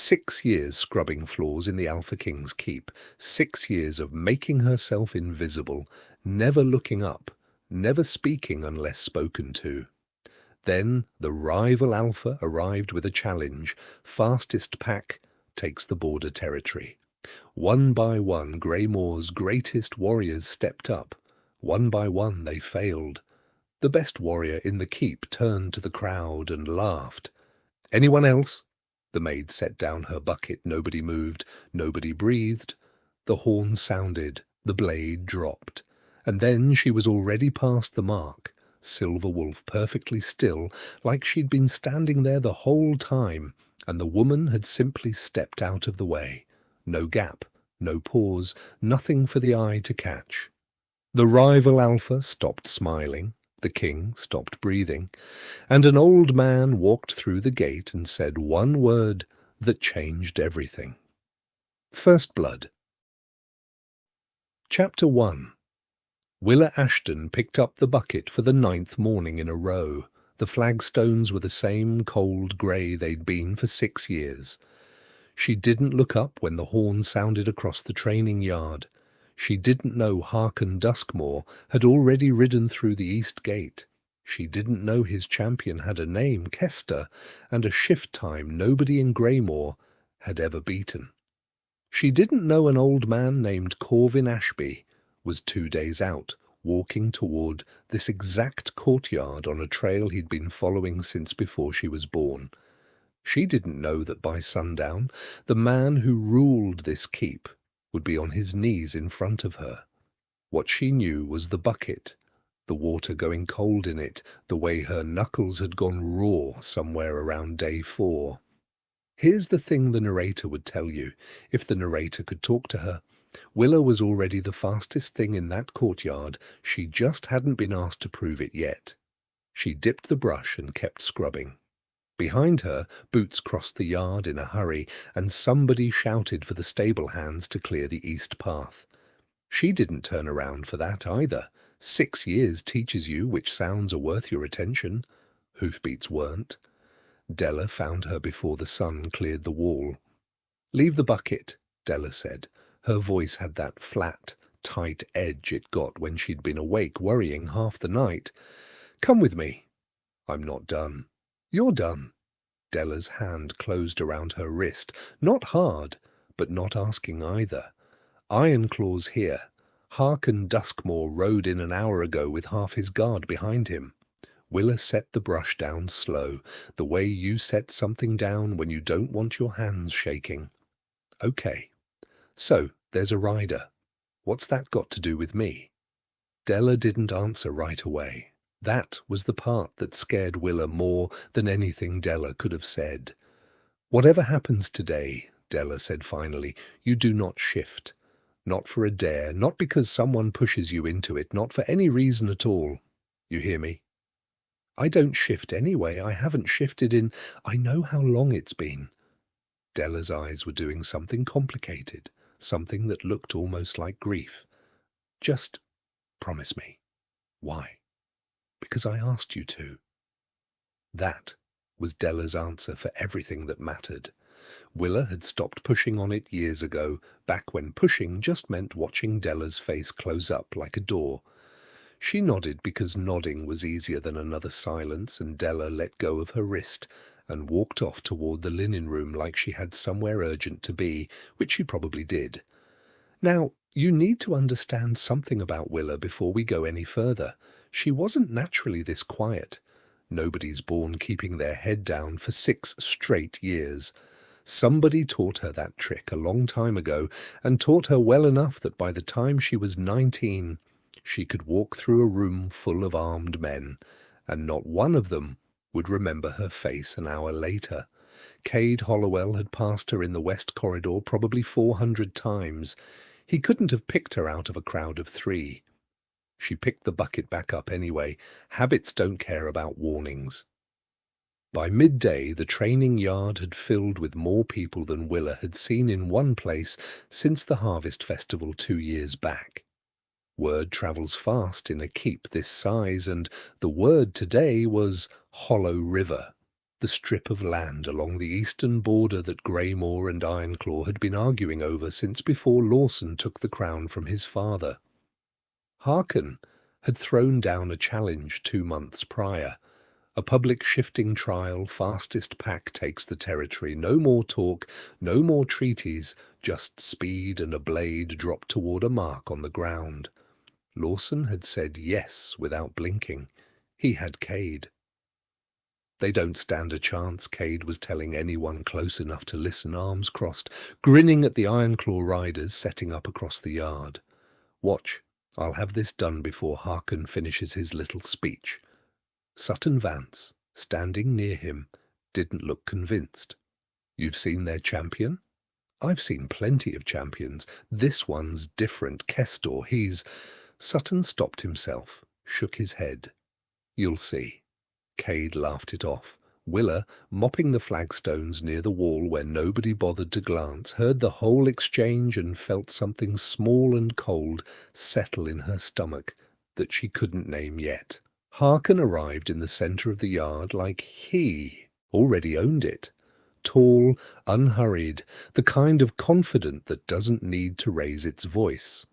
6 years scrubbing floors in the Alpha King's keep, 6 years of making herself invisible, never looking up, never speaking unless spoken to. Then the rival Alpha arrived with a challenge. Fastest pack takes the border territory. One by one, Greymoor's greatest warriors stepped up. One by one they failed. The best warrior in the keep turned to the crowd and laughed. "Anyone else?" The maid set down her bucket. Nobody moved. Nobody breathed. The horn sounded. The blade dropped. And then she was already past the mark. Silver Wolf perfectly still, like she'd been standing there the whole time, and the woman had simply stepped out of the way. No gap, no pause, nothing for the eye to catch. The rival Alpha stopped smiling, the king stopped breathing, and an old man walked through the gate and said one word that changed everything. First Blood. Chapter 1. Willa Ashton picked up the bucket for the 9th morning in a row. The flagstones were the same cold grey they'd been for 6 years. She didn't look up when the horn sounded across the training yard. She didn't know Harkon Duskmore had already ridden through the east gate. She didn't know his champion had a name, Kester, and a shift time nobody in Greymoor had ever beaten. She didn't know an old man named Corvin Ashby was 2 days out, walking toward this exact courtyard on a trail he'd been following since before she was born. She didn't know that by sundown, the man who ruled this keep would be on his knees in front of her. What she knew was the bucket, the water going cold in it, the way her knuckles had gone raw somewhere around day 4. Here's the thing the narrator would tell you, if the narrator could talk to her. Willa was already the fastest thing in that courtyard. She just hadn't been asked to prove it yet. She dipped the brush and kept scrubbing. Behind her, Boots crossed the yard in a hurry, and somebody shouted for the stable hands to clear the east path. She didn't turn around for that either. 6 years teaches you which sounds are worth your attention. Hoofbeats weren't. Della found her before the sun cleared the wall. "Leave the bucket," Della said. Her voice had that flat, tight edge it got when she'd been awake worrying half the night. "Come with me." "I'm not done." "You're done." Della's hand closed around her wrist, not hard, but not asking either. "Ironclaw's here. Harkon Duskmore rode in an hour ago with half his guard behind him." Willa set the brush down slow, the way you set something down when you don't want your hands shaking. "Okay. So, there's a rider. What's that got to do with me?" Della didn't answer right away. That was the part that scared Willa more than anything Della could have said. "Whatever happens today," Della said finally, "you do not shift. Not for a dare, not because someone pushes you into it, not for any reason at all. You hear me?" "I don't shift anyway. I haven't shifted in... I know how long it's been." Della's eyes were doing something complicated, something that looked almost like grief. "Just promise me." "Why?" "Because I asked you to." That was Della's answer for everything that mattered. Willa had stopped pushing on it years ago, back when pushing just meant watching Della's face close up like a door. She nodded because nodding was easier than another silence, and Della let go of her wrist and walked off toward the linen room like she had somewhere urgent to be, which she probably did. Now, you need to understand something about Willa before we go any further. She wasn't naturally this quiet. Nobody's born keeping their head down for 6 straight years. Somebody taught her that trick a long time ago, and taught her well enough that by the time she was 19, she could walk through a room full of armed men, and not one of them would remember her face an hour later. Cade Hollowell had passed her in the West Corridor probably 400 times. He couldn't have picked her out of a crowd of 3. She picked the bucket back up anyway. Habits don't care about warnings. By midday, the training yard had filled with more people than Willa had seen in one place since the Harvest Festival 2 years back. Word travels fast in a keep this size, and the word today was Hollow River. the strip of land along the eastern border that Greymoor and Ironclaw had been arguing over since before Lawson took the crown from his father. Harkon had thrown down a challenge 2 months prior. A public shifting trial, fastest pack takes the territory, no more talk, no more treaties, just speed and a blade dropped toward a mark on the ground. Lawson had said yes without blinking. He had Cade. They don't stand a chance, Cade was telling anyone close enough to listen, arms crossed, grinning at the Ironclaw riders setting up across the yard. Watch, I'll have this done before Harkon finishes his little speech. Sutton Vance, standing near him, didn't look convinced. You've seen their champion? I've seen plenty of champions. This one's different. Kestor, he's... Sutton stopped himself, shook his head. You'll see. Cade laughed it off. Willa, mopping the flagstones near the wall where nobody bothered to glance, heard the whole exchange and felt something small and cold settle in her stomach that she couldn't name yet. Harkon arrived in the centre of the yard like he already owned it. Tall, unhurried, the kind of confident that doesn't need to raise its voice.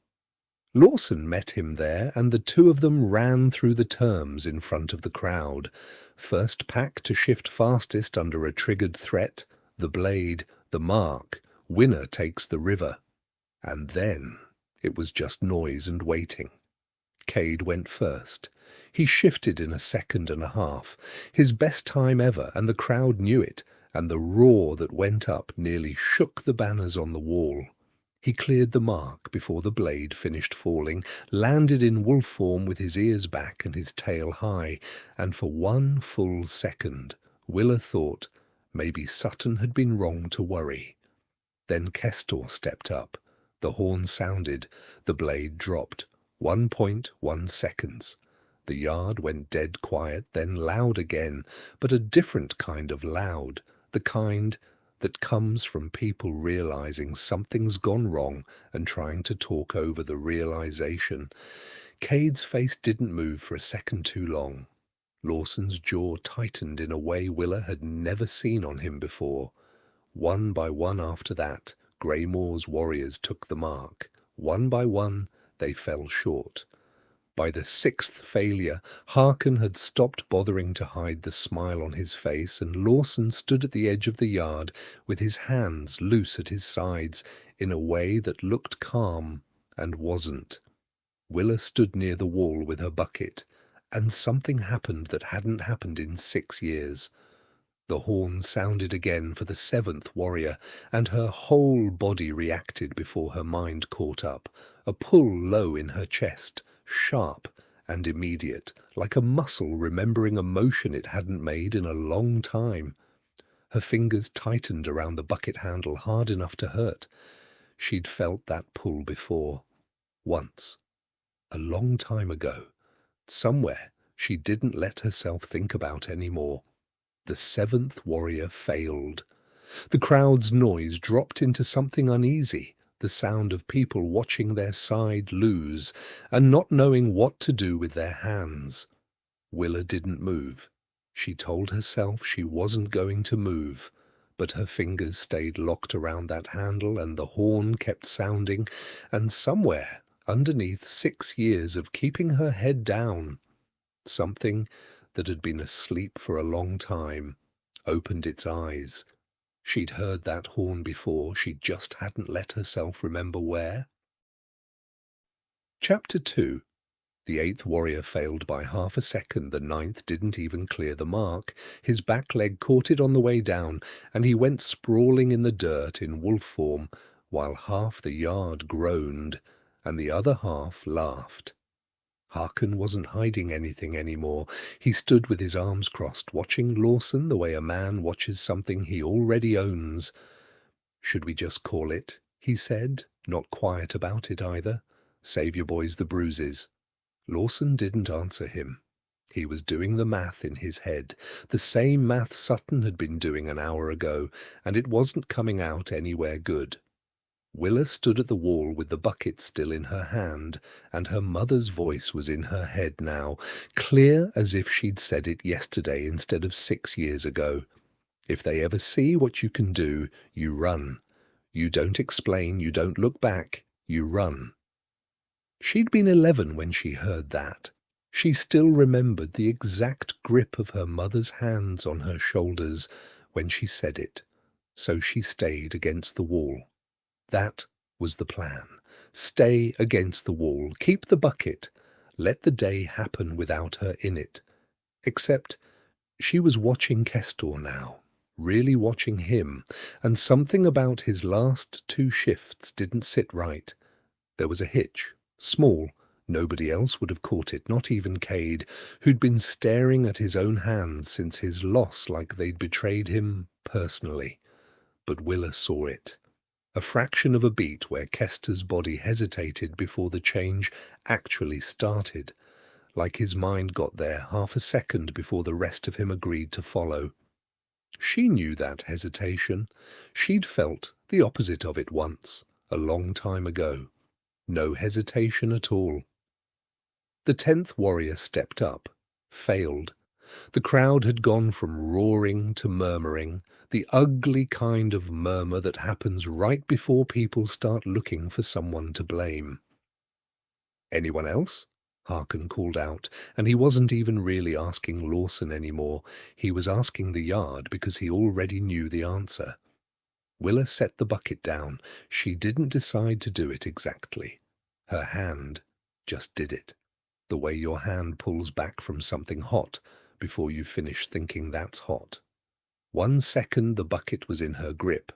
Lawson met him there, and the two of them ran through the terms in front of the crowd. First pack to shift fastest under a triggered threat, the blade, the mark, winner takes the river. And then it was just noise and waiting. Cade went first. He shifted in a second and a half, his best time ever, and the crowd knew it, and the roar that went up nearly shook the banners on the wall. He cleared the mark before the blade finished falling, landed in wolf form with his ears back and his tail high, and for 1 full second Willa thought maybe Sutton had been wrong to worry. Then Kestor stepped up. The horn sounded. The blade dropped. 1.1 seconds. The yard went dead quiet, then loud again, but a different kind of loud, the kind that comes from people realizing something's gone wrong and trying to talk over the realization. Cade's face didn't move for a second too long. Lawson's jaw tightened in a way Willa had never seen on him before. One by one after that, Greymoor's warriors took the mark. One by one, they fell short. By the 6th failure, Harkon had stopped bothering to hide the smile on his face, and Lawson stood at the edge of the yard with his hands loose at his sides in a way that looked calm and wasn't. Willa stood near the wall with her bucket, and something happened that hadn't happened in 6 years. The horn sounded again for the 7th warrior, and her whole body reacted before her mind caught up, a pull low in her chest, sharp and immediate, like a muscle remembering a motion it hadn't made in a long time. Her fingers tightened around the bucket handle hard enough to hurt. She'd felt that pull before. Once. A long time ago. Somewhere she didn't let herself think about anymore. The 7th warrior failed. The crowd's noise dropped into something uneasy, the sound of people watching their side lose and not knowing what to do with their hands. Willa didn't move. She told herself she wasn't going to move, but her fingers stayed locked around that handle and the horn kept sounding, and somewhere underneath 6 years of keeping her head down, something that had been asleep for a long time opened its eyes. She'd heard that horn before, she just hadn't let herself remember where. Chapter 2. The 8th warrior failed by half a second, the 9th didn't even clear the mark. His back leg caught it on the way down, and he went sprawling in the dirt in wolf form, while half the yard groaned, and the other half laughed. Harkon wasn't hiding anything anymore. He stood with his arms crossed, watching Lawson the way a man watches something he already owns. "Should we just call it?" he said, not quiet about it either. "Save your boys the bruises." Lawson didn't answer him. He was doing the math in his head, the same math Sutton had been doing an hour ago, and it wasn't coming out anywhere good. Willa stood at the wall with the bucket still in her hand, and her mother's voice was in her head now, clear as if she'd said it yesterday instead of 6 years ago. If they ever see what you can do, you run. You don't explain, you don't look back, you run. She'd been 11 when she heard that. She still remembered the exact grip of her mother's hands on her shoulders when she said it, so she stayed against the wall. That was the plan. Stay against the wall, keep the bucket, let the day happen without her in it. Except she was watching Kestor now, really watching him, and something about his last 2 shifts didn't sit right. There was a hitch, small. Nobody else would have caught it, not even Cade, who'd been staring at his own hands since his loss like they'd betrayed him personally. But Willa saw it. A fraction of a beat where Kester's body hesitated before the change actually started, like his mind got there half a second before the rest of him agreed to follow. She knew that hesitation. She'd felt the opposite of it once, a long time ago. No hesitation at all. The 10th warrior stepped up, failed. The crowd had gone from roaring to murmuring, the ugly kind of murmur that happens right before people start looking for someone to blame. "Anyone else?" Harkin called out, and he wasn't even really asking Lawson anymore. He was asking the yard because he already knew the answer. Willa set the bucket down. She didn't decide to do it exactly. Her hand just did it. The way your hand pulls back from something hot before you finish thinking that's hot. 1 second the bucket was in her grip.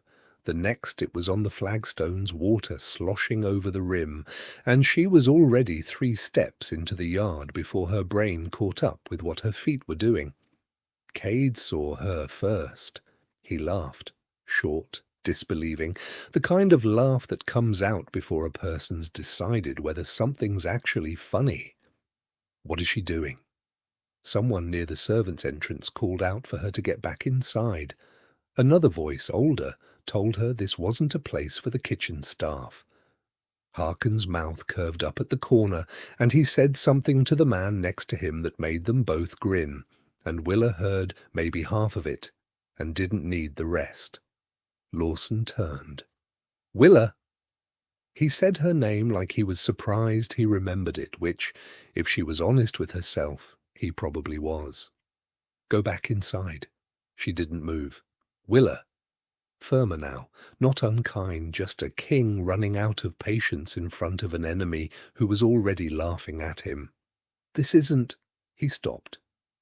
The next it was on the flagstones, water sloshing over the rim, and she was already 3 steps into the yard before her brain caught up with what her feet were doing. Cade saw her first. He laughed, short, disbelieving, the kind of laugh that comes out before a person's decided whether something's actually funny. What is she doing? Someone near the servants' entrance called out for her to get back inside. Another voice, older, told her this wasn't a place for the kitchen staff. Harkin's mouth curved up at the corner, and he said something to the man next to him that made them both grin, and Willa heard maybe half of it, and didn't need the rest. Lawson turned. "Willa!" He said her name like he was surprised he remembered it, which, if she was honest with herself, he probably was. "Go back inside." She didn't move. "Willa." Firmer now, not unkind, just a king running out of patience in front of an enemy who was already laughing at him. "This isn't—" He stopped.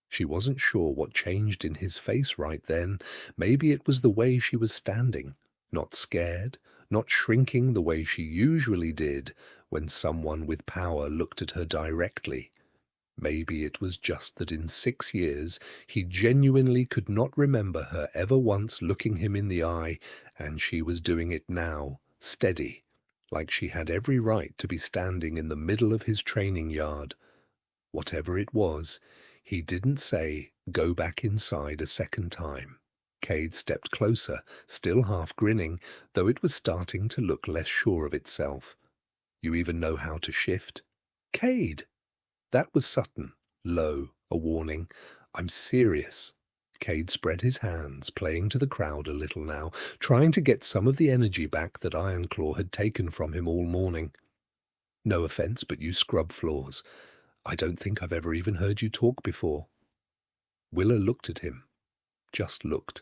She wasn't sure what changed in his face right then. Maybe it was the way she was standing, not scared, not shrinking the way she usually did when someone with power looked at her directly. Maybe it was just that in 6 years he genuinely could not remember her ever once looking him in the eye, and she was doing it now, steady, like she had every right to be standing in the middle of his training yard. Whatever it was, he didn't say, "Go back inside" a second time. Cade stepped closer, still half grinning, though it was starting to look less sure of itself. "You even know how to shift?" "Cade!" That was Sutton, low, a warning. "I'm serious." Cade spread his hands, playing to the crowd a little now, trying to get some of the energy back that Ironclaw had taken from him all morning. "No offense, but you scrub floors. I don't think I've ever even heard you talk before." Willa looked at him. Just looked.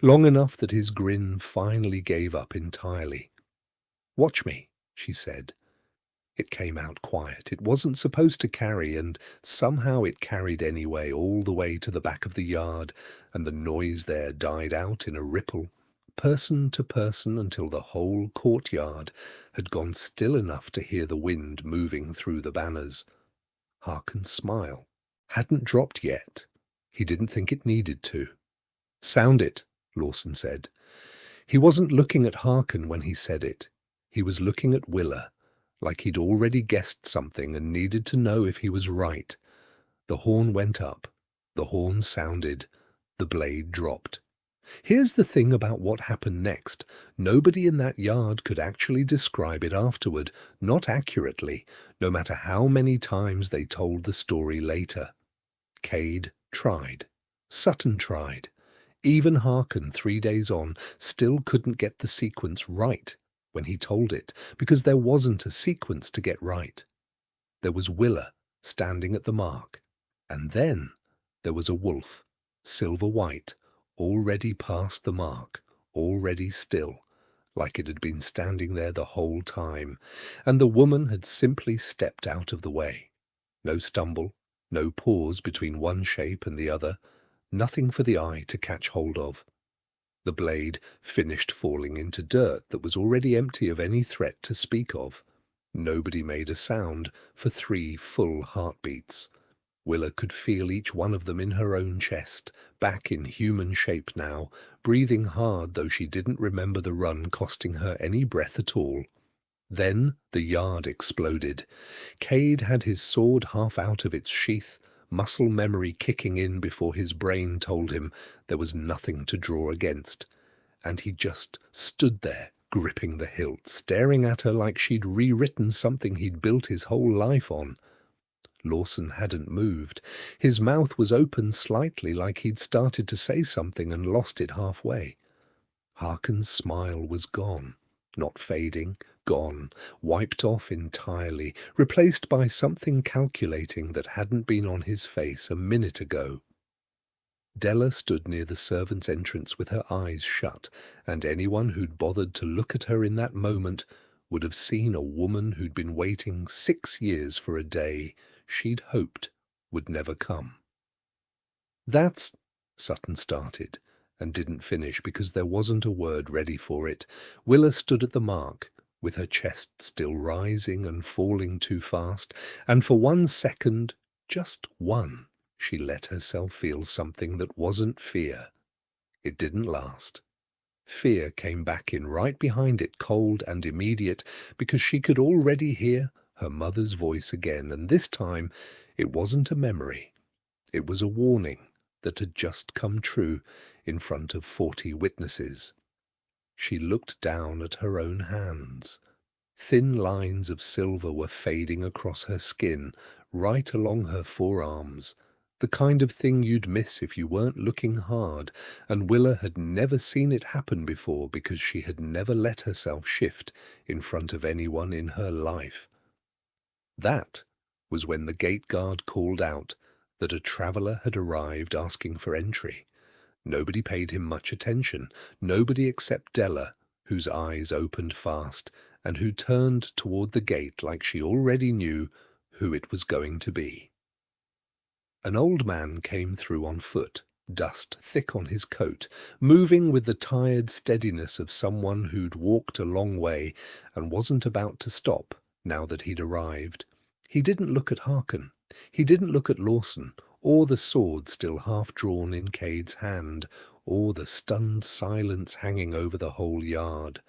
Long enough that his grin finally gave up entirely. "Watch me," she said. It came out quiet. It wasn't supposed to carry, and somehow it carried anyway, all the way to the back of the yard, and the noise there died out in a ripple, person to person, until the whole courtyard had gone still enough to hear the wind moving through the banners. Harkin's smile hadn't dropped yet. He didn't think it needed to. "Sound it," Lawson said. He wasn't looking at Harkin when he said it. He was looking at Willa, like he'd already guessed something and needed to know if he was right. The horn went up. The horn sounded. The blade dropped. Here's the thing about what happened next. Nobody in that yard could actually describe it afterward, not accurately, no matter how many times they told the story later. Cade tried. Sutton tried. Even Harkin, 3 days on, still couldn't get the sequence right when he told it, because there wasn't a sequence to get right. There was Willa standing at the mark, and then there was a wolf, silver-white, already past the mark, already still, like it had been standing there the whole time, and the woman had simply stepped out of the way. No stumble, no pause between one shape and the other, nothing for the eye to catch hold of. The blade finished falling into dirt that was already empty of any threat to speak of. Nobody made a sound for 3 full heartbeats. Willa could feel each one of them in her own chest, back in human shape now, breathing hard though she didn't remember the run costing her any breath at all. Then the yard exploded. Cade had his sword half out of its sheath, muscle memory kicking in before his brain told him there was nothing to draw against, and he just stood there, gripping the hilt, staring at her like she'd rewritten something he'd built his whole life on. Lawson hadn't moved. His mouth was open slightly, like he'd started to say something and lost it halfway. Harkin's smile was gone, not fading, gone, wiped off entirely, replaced by something calculating that hadn't been on his face a minute ago. Della stood near the servants' entrance with her eyes shut, and anyone who'd bothered to look at her in that moment would have seen a woman who'd been waiting 6 years for a day she'd hoped would never come. "That's—" Sutton started, and didn't finish because there wasn't a word ready for it. Willa stood at the mark, with her chest still rising and falling too fast, and for 1 second, just one, she let herself feel something that wasn't fear. It didn't last. Fear came back in right behind it, cold and immediate, because she could already hear her mother's voice again, and this time it wasn't a memory. It was a warning that had just come true in front of 40 witnesses. She looked down at her own hands. Thin lines of silver were fading across her skin, right along her forearms, the kind of thing you'd miss if you weren't looking hard, and Willa had never seen it happen before because she had never let herself shift in front of anyone in her life. That was when the gate guard called out that a traveller had arrived asking for entry. Nobody paid him much attention, nobody except Della, whose eyes opened fast and who turned toward the gate like she already knew who it was going to be. An old man came through on foot, dust thick on his coat, moving with the tired steadiness of someone who'd walked a long way and wasn't about to stop now that he'd arrived. He didn't look at Harkin. He didn't look at Lawson, or the sword still half drawn in Cade's hand, or the stunned silence hanging over the whole yard.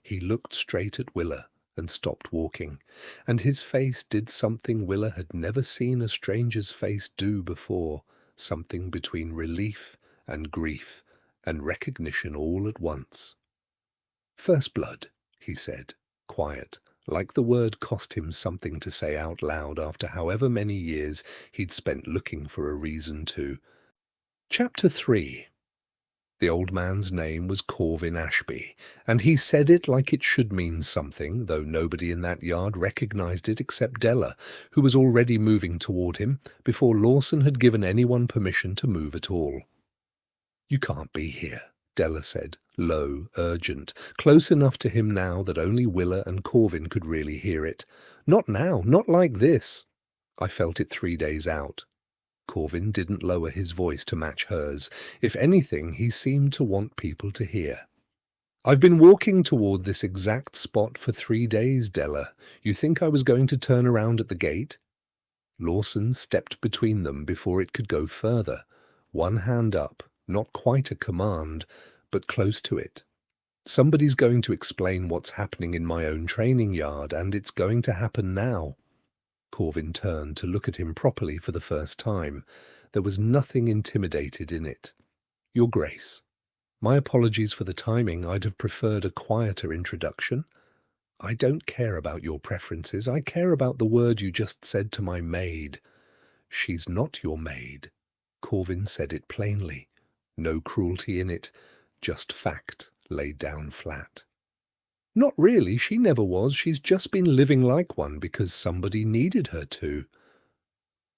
He looked straight at Willa and stopped walking, and his face did something Willa had never seen a stranger's face do before, something between relief and grief and recognition all at once. "First blood," he said, quiet, like the word cost him something to say out loud after however many years he'd spent looking for a reason to. Chapter 3. The old man's name was Corvin Ashby, and he said it like it should mean something, though nobody in that yard recognized it except Della, who was already moving toward him before Lawson had given anyone permission to move at all. "You can't be here," Della said, low, urgent, close enough to him now that only Willa and Corvin could really hear it. "Not now, not like this. I felt it 3 days out." Corvin didn't lower his voice to match hers. If anything, he seemed to want people to hear. "I've been walking toward this exact spot for 3 days, Della. You think I was going to turn around at the gate?" Lawson stepped between them before it could go further, one hand up, not quite a command, but close to it. "Somebody's going to explain what's happening in my own training yard, and it's going to happen now." Corvin turned to look at him properly for the first time. There was nothing intimidated in it. "Your Grace, my apologies for the timing. I'd have preferred a quieter introduction. I don't care about your preferences. I care about the word you just said to my maid." "She's not your maid." Corvin said it plainly. No cruelty in it, just fact laid down flat. Not really, she never was. She's just been living like one because somebody needed her to.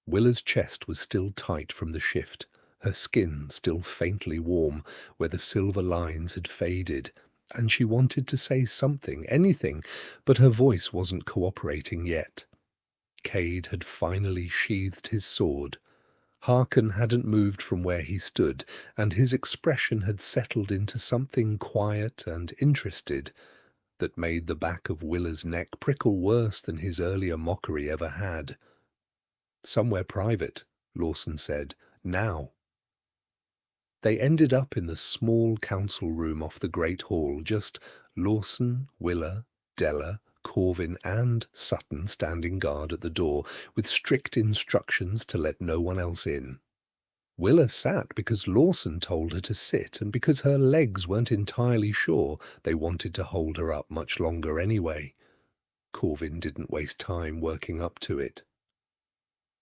Willa's chest was still tight from the shift, her skin still faintly warm where the silver lines had faded, and she wanted to say something, anything, but her voice wasn't cooperating yet. Cade had finally sheathed his sword. Harken hadn't moved from where he stood, and his expression had settled into something quiet and interested that made the back of Willa's neck prickle worse than his earlier mockery ever had. "Somewhere private," Lawson said. "Now." They ended up in the small council room off the Great Hall, just Lawson, Willa, Della, Corvin and Sutton standing guard at the door, with strict instructions to let no one else in. Willa sat because Lawson told her to sit, and because her legs weren't entirely sure they wanted to hold her up much longer anyway. Corvin didn't waste time working up to it.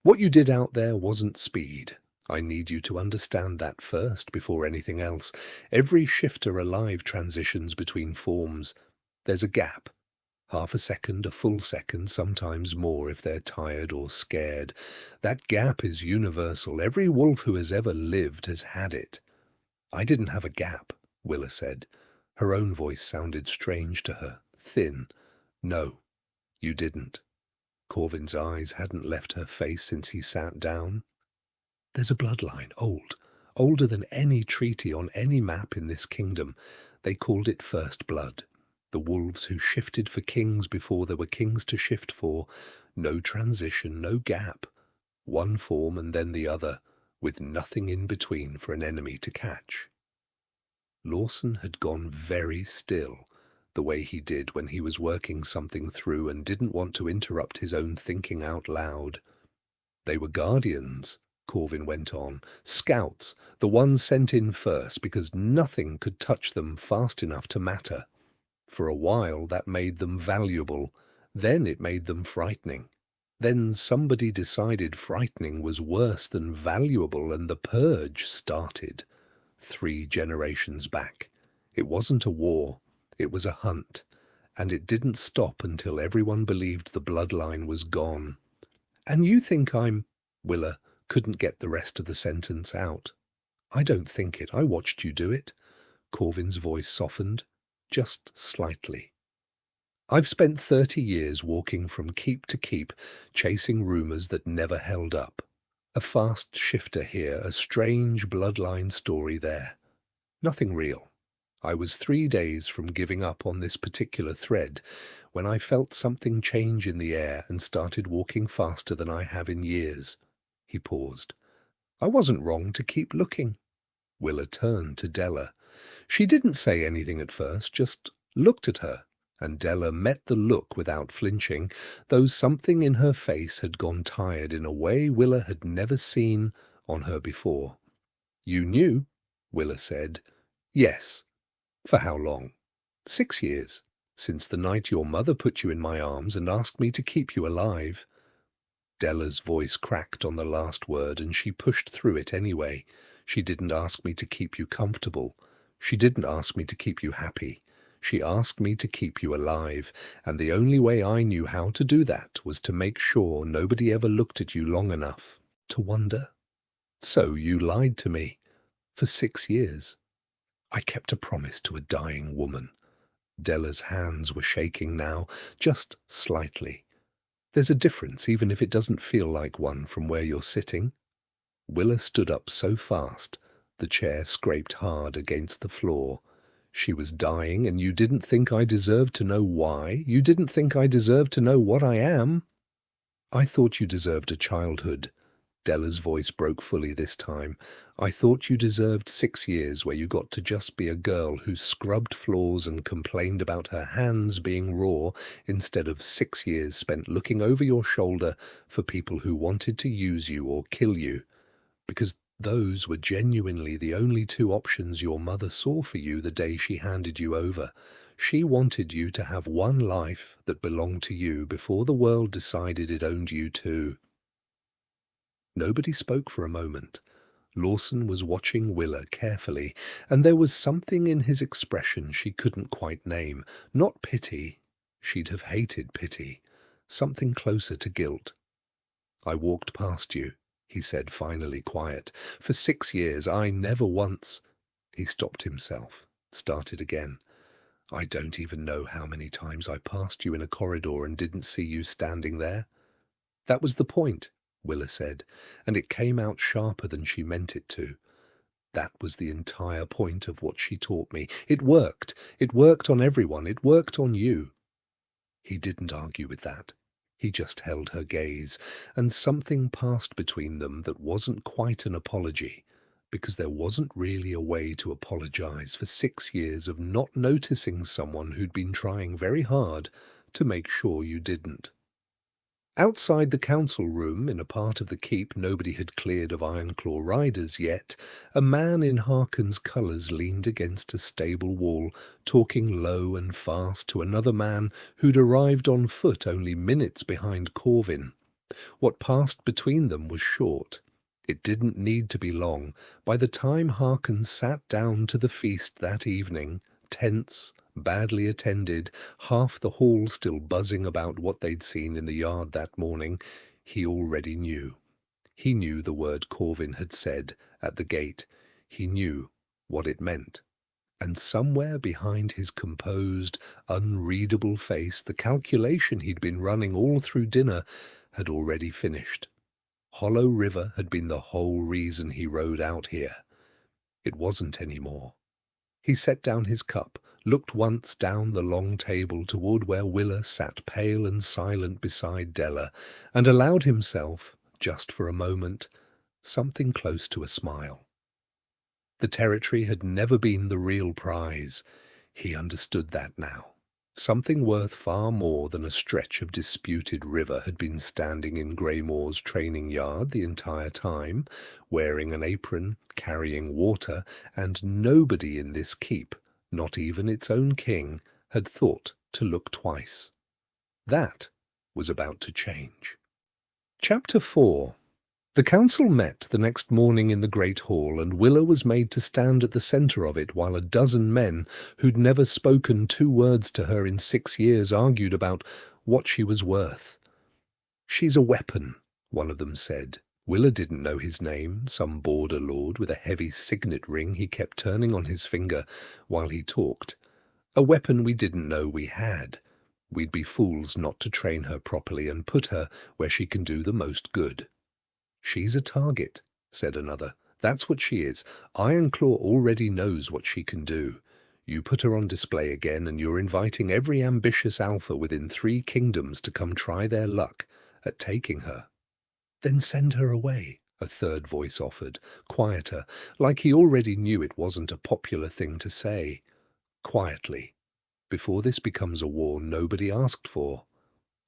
"What you did out there wasn't speed. I need you to understand that first before anything else. Every shifter alive transitions between forms. There's a gap. Half a second, a full second, sometimes more if they're tired or scared. That gap is universal. Every wolf who has ever lived has had it." "I didn't have a gap," Willa said. Her own voice sounded strange to her, thin. "No, you didn't." Corvin's eyes hadn't left her face since he sat down. "There's a bloodline, older than any treaty on any map in this kingdom. They called it First Blood. The wolves who shifted for kings before there were kings to shift for. No transition, no gap. One form and then the other, with nothing in between for an enemy to catch." Lawson had gone very still, the way he did when he was working something through and didn't want to interrupt his own thinking out loud. "They were guardians," Corvin went on. "Scouts, the ones sent in first because nothing could touch them fast enough to matter. For a while that made them valuable, then it made them frightening. Then somebody decided frightening was worse than valuable and the purge started. 3 generations back. It wasn't a war, it was a hunt, and it didn't stop until everyone believed the bloodline was gone. And you think I'm—" Willa couldn't get the rest of the sentence out. "I don't think it. I watched you do it." Corvin's voice softened, just slightly. "I've spent 30 years walking from keep to keep, chasing rumors that never held up. A fast shifter here, a strange bloodline story there. Nothing real. I was 3 days from giving up on this particular thread when I felt something change in the air and started walking faster than I have in years." He paused. "I wasn't wrong to keep looking." Willa turned to Della. She didn't say anything at first, just looked at her, and Della met the look without flinching, though something in her face had gone tired in a way Willa had never seen on her before. "You knew?" Willa said. "Yes." "For how long?" 6 years, since the night your mother put you in my arms and asked me to keep you alive." Della's voice cracked on the last word, and she pushed through it anyway. "She didn't ask me to keep you comfortable. She didn't ask me to keep you happy. She asked me to keep you alive, and the only way I knew how to do that was to make sure nobody ever looked at you long enough to wonder. So you lied to me. For 6 years. I kept a promise to a dying woman." Della's hands were shaking now, just slightly. "There's a difference, even if it doesn't feel like one from where you're sitting." Willa stood up so fast, the chair scraped hard against the floor. "She was dying, and you didn't think I deserved to know why? You didn't think I deserved to know what I am?" "I thought you deserved a childhood." Della's voice broke fully this time. "I thought you deserved 6 years where you got to just be a girl who scrubbed floors and complained about her hands being raw, instead of 6 years spent looking over your shoulder for people who wanted to use you or kill you. Because those were genuinely the only 2 options your mother saw for you the day she handed you over. She wanted you to have one life that belonged to you before the world decided it owned you too." Nobody spoke for a moment. Lawson was watching Willa carefully, and there was something in his expression she couldn't quite name. Not pity. She'd have hated pity. Something closer to guilt. "I walked past you," he said, finally quiet. "For 6 years, I never once—" He stopped himself, started again. "I don't even know how many times I passed you in a corridor and didn't see you standing there." "That was the point," Willa said, and it came out sharper than she meant it to. "That was the entire point of what she taught me. It worked. It worked on everyone. It worked on you." He didn't argue with that. He just held her gaze, and something passed between them that wasn't quite an apology, because there wasn't really a way to apologize for 6 years of not noticing someone who'd been trying very hard to make sure you didn't. Outside the council room, in a part of the keep nobody had cleared of Ironclaw riders yet, a man in Harkon's colours leaned against a stable wall, talking low and fast to another man who'd arrived on foot only minutes behind Corvin. What passed between them was short. It didn't need to be long. By the time Harkon sat down to the feast that evening, tense, badly attended, half the hall still buzzing about what they'd seen in the yard that morning, he already knew. He knew the word Corvin had said at the gate. He knew what it meant. And somewhere behind his composed, unreadable face, the calculation he'd been running all through dinner had already finished. Hollow River had been the whole reason he rode out here. It wasn't any more. He set down his cup, looked once down the long table toward where Willa sat pale and silent beside Della, and allowed himself, just for a moment, something close to a smile. The territory had never been the real prize. He understood that now. Something worth far more than a stretch of disputed river had been standing in Greymoor's training yard the entire time, wearing an apron, carrying water, and nobody in this keep, not even its own king, had thought to look twice. That was about to change. Chapter 4. The council met the next morning in the great hall, and Willa was made to stand at the centre of it while a dozen men, who'd never spoken 2 words to her in 6 years, argued about what she was worth. "She's a weapon," one of them said. Willa didn't know his name, some border lord with a heavy signet ring he kept turning on his finger while he talked. "A weapon we didn't know we had. We'd be fools not to train her properly and put her where she can do the most good." "She's a target," said another. "That's what she is. Ironclaw already knows what she can do. You put her on display again, and you're inviting every ambitious alpha within 3 kingdoms to come try their luck at taking her." "Then send her away," a third voice offered, quieter, like he already knew it wasn't a popular thing to say. "Quietly, before this becomes a war nobody asked for."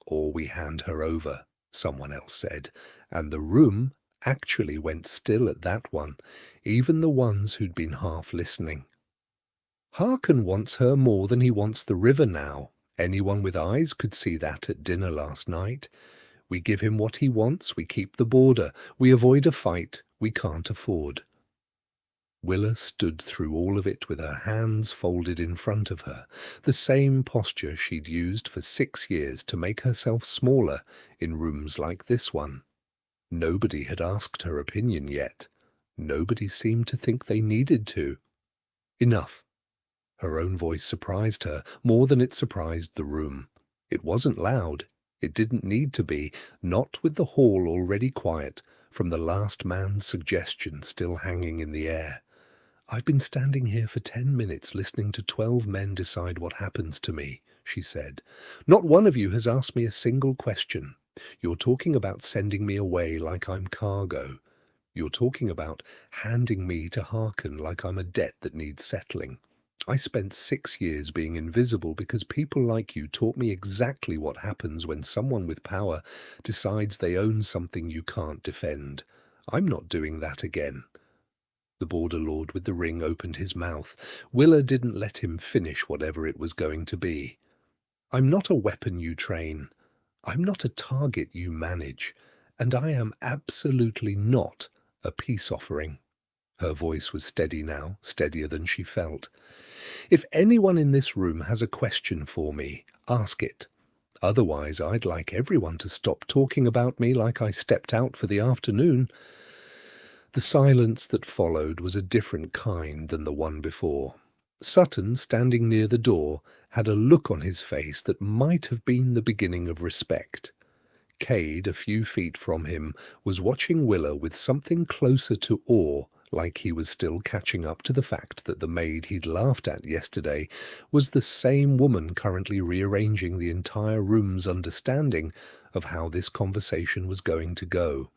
"Or we hand her over," someone else said, and the room actually went still at that one, even the ones who'd been half listening. "Harkon wants her more than he wants the river now. Anyone with eyes could see that at dinner last night. We give him what he wants, we keep the border, we avoid a fight we can't afford." Willa stood through all of it with her hands folded in front of her, the same posture she'd used for 6 years to make herself smaller in rooms like this one. Nobody had asked her opinion yet. Nobody seemed to think they needed to. Enough. Her own voice surprised her more than it surprised the room. It wasn't loud. It didn't need to be, not with the hall already quiet, from the last man's suggestion still hanging in the air. "I've been standing here for 10 minutes listening to 12 men decide what happens to me," she said. "Not one of you has asked me a single question. You're talking about sending me away like I'm cargo. You're talking about handing me to Harkon like I'm a debt that needs settling. I spent 6 years being invisible because people like you taught me exactly what happens when someone with power decides they own something you can't defend. I'm not doing that again." The border lord with the ring opened his mouth. Willa didn't let him finish whatever it was going to be. "I'm not a weapon you train. I'm not a target you manage. And I am absolutely not a peace offering." Her voice was steady now, steadier than she felt. "If anyone in this room has a question for me, ask it. Otherwise, I'd like everyone to stop talking about me like I stepped out for the afternoon." The silence that followed was a different kind than the one before. Sutton, standing near the door, had a look on his face that might have been the beginning of respect. Cade, a few feet from him, was watching Willa with something closer to awe, like he was still catching up to the fact that the maid he'd laughed at yesterday was the same woman currently rearranging the entire room's understanding of how this conversation was going to go.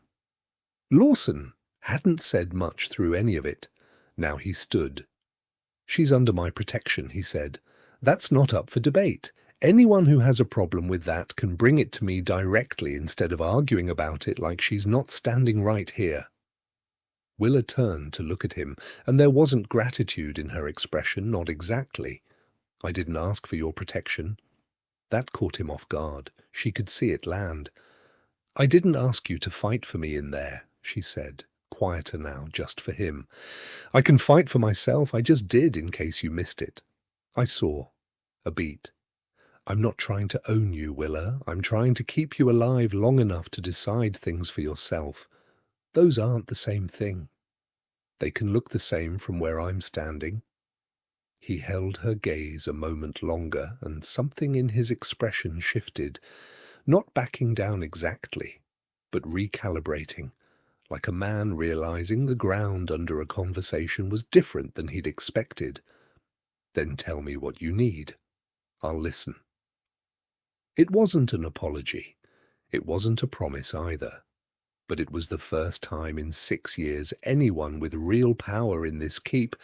Lawson hadn't said much through any of it. Now he stood. "She's under my protection," he said. "That's not up for debate. Anyone who has a problem with that can bring it to me directly instead of arguing about it like she's not standing right here." Willa turned to look at him, and there wasn't gratitude in her expression, not exactly. "I didn't ask for your protection." That caught him off guard. She could see it land. "I didn't ask you to fight for me in there," she said, quieter now, just for him. "I can fight for myself. I just did, in case you missed it." "I saw. A beat. I'm not trying to own you, Willa. I'm trying to keep you alive long enough to decide things for yourself. Those aren't the same thing. They can look the same from where I'm standing." He held her gaze a moment longer, and something in his expression shifted, not backing down exactly, but recalibrating, like a man realizing the ground under a conversation was different than he'd expected. "Then tell me what you need. I'll listen." It wasn't an apology. It wasn't a promise either. But it was the first time in 6 years anyone with real power in this keep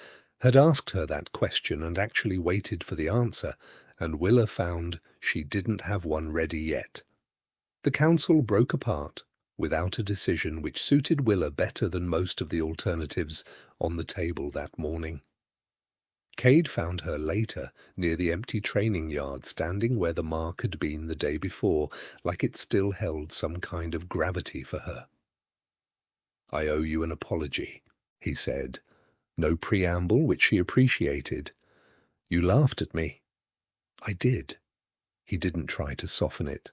had asked her that question and actually waited for the answer, and Willa found she didn't have one ready yet. The council broke apart without a decision which suited Willa better than most of the alternatives on the table that morning. Cade found her later near the empty training yard, standing where the mark had been the day before, like it still held some kind of gravity for her. "I owe you an apology," he said. No preamble, which she appreciated. "You laughed at me." "I did." He didn't try to soften it.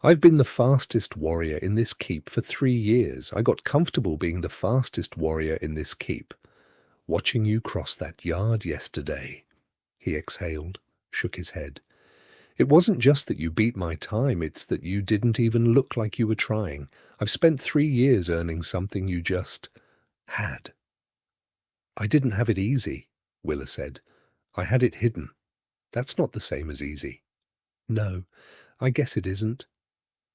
"I've been the fastest warrior in this keep for 3 years. I got comfortable being the fastest warrior in this keep. Watching you cross that yard yesterday." He exhaled, shook his head. "It wasn't just that you beat my time, it's that you didn't even look like you were trying. I've spent 3 years earning something you just had." "I didn't have it easy," Willa said. "I had it hidden. That's not the same as easy." "No, I guess it isn't."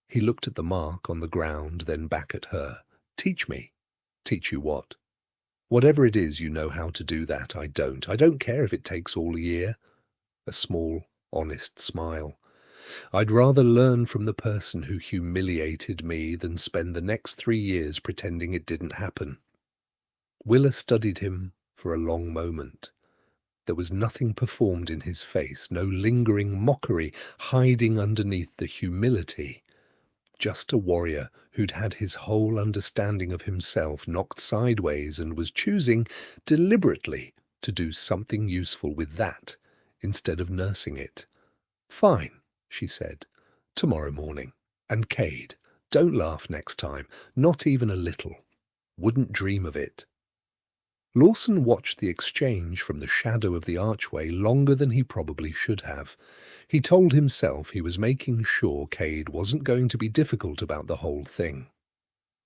He looked at the mark on the ground, then back at her. "Teach me." "Teach you what?" "Whatever it is, you know how to do that. I don't. I don't care if it takes all year." A small, honest smile. "I'd rather learn from the person who humiliated me than spend the next 3 years pretending it didn't happen." Willa studied him for a long moment. There was nothing performed in his face, no lingering mockery hiding underneath the humility. Just a warrior who'd had his whole understanding of himself knocked sideways and was choosing deliberately to do something useful with that instead of nursing it. "Fine," she said. "Tomorrow morning. And Cade, don't laugh next time, not even a little. Wouldn't dream of it." Lawson watched the exchange from the shadow of the archway longer than he probably should have. He told himself he was making sure Cade wasn't going to be difficult about the whole thing.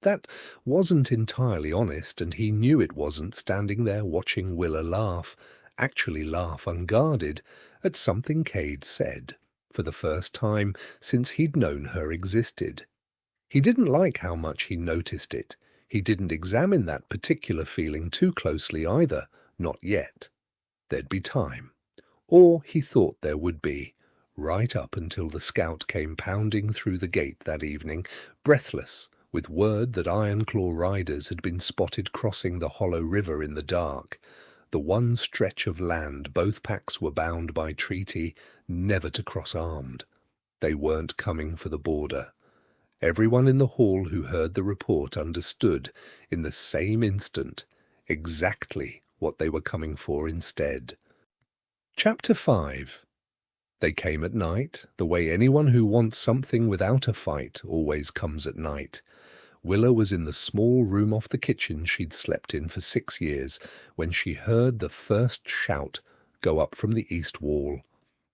That wasn't entirely honest, and he knew it wasn't, standing there watching Willa laugh, actually laugh unguarded, at something Cade said, for the first time since he'd known her existed. He didn't like how much he noticed it. He didn't examine that particular feeling too closely either, not yet. There'd be time. Or he thought there would be, right up until the scout came pounding through the gate that evening, breathless, with word that Ironclaw riders had been spotted crossing the hollow river in the dark, the one stretch of land both packs were bound by treaty never to cross armed. They weren't coming for the border. Everyone in the hall who heard the report understood, in the same instant, exactly what they were coming for instead. Chapter 5. They came at night, the way anyone who wants something without a fight always comes at night. Willa was in the small room off the kitchen she'd slept in for 6 years when she heard the first shout go up from the east wall.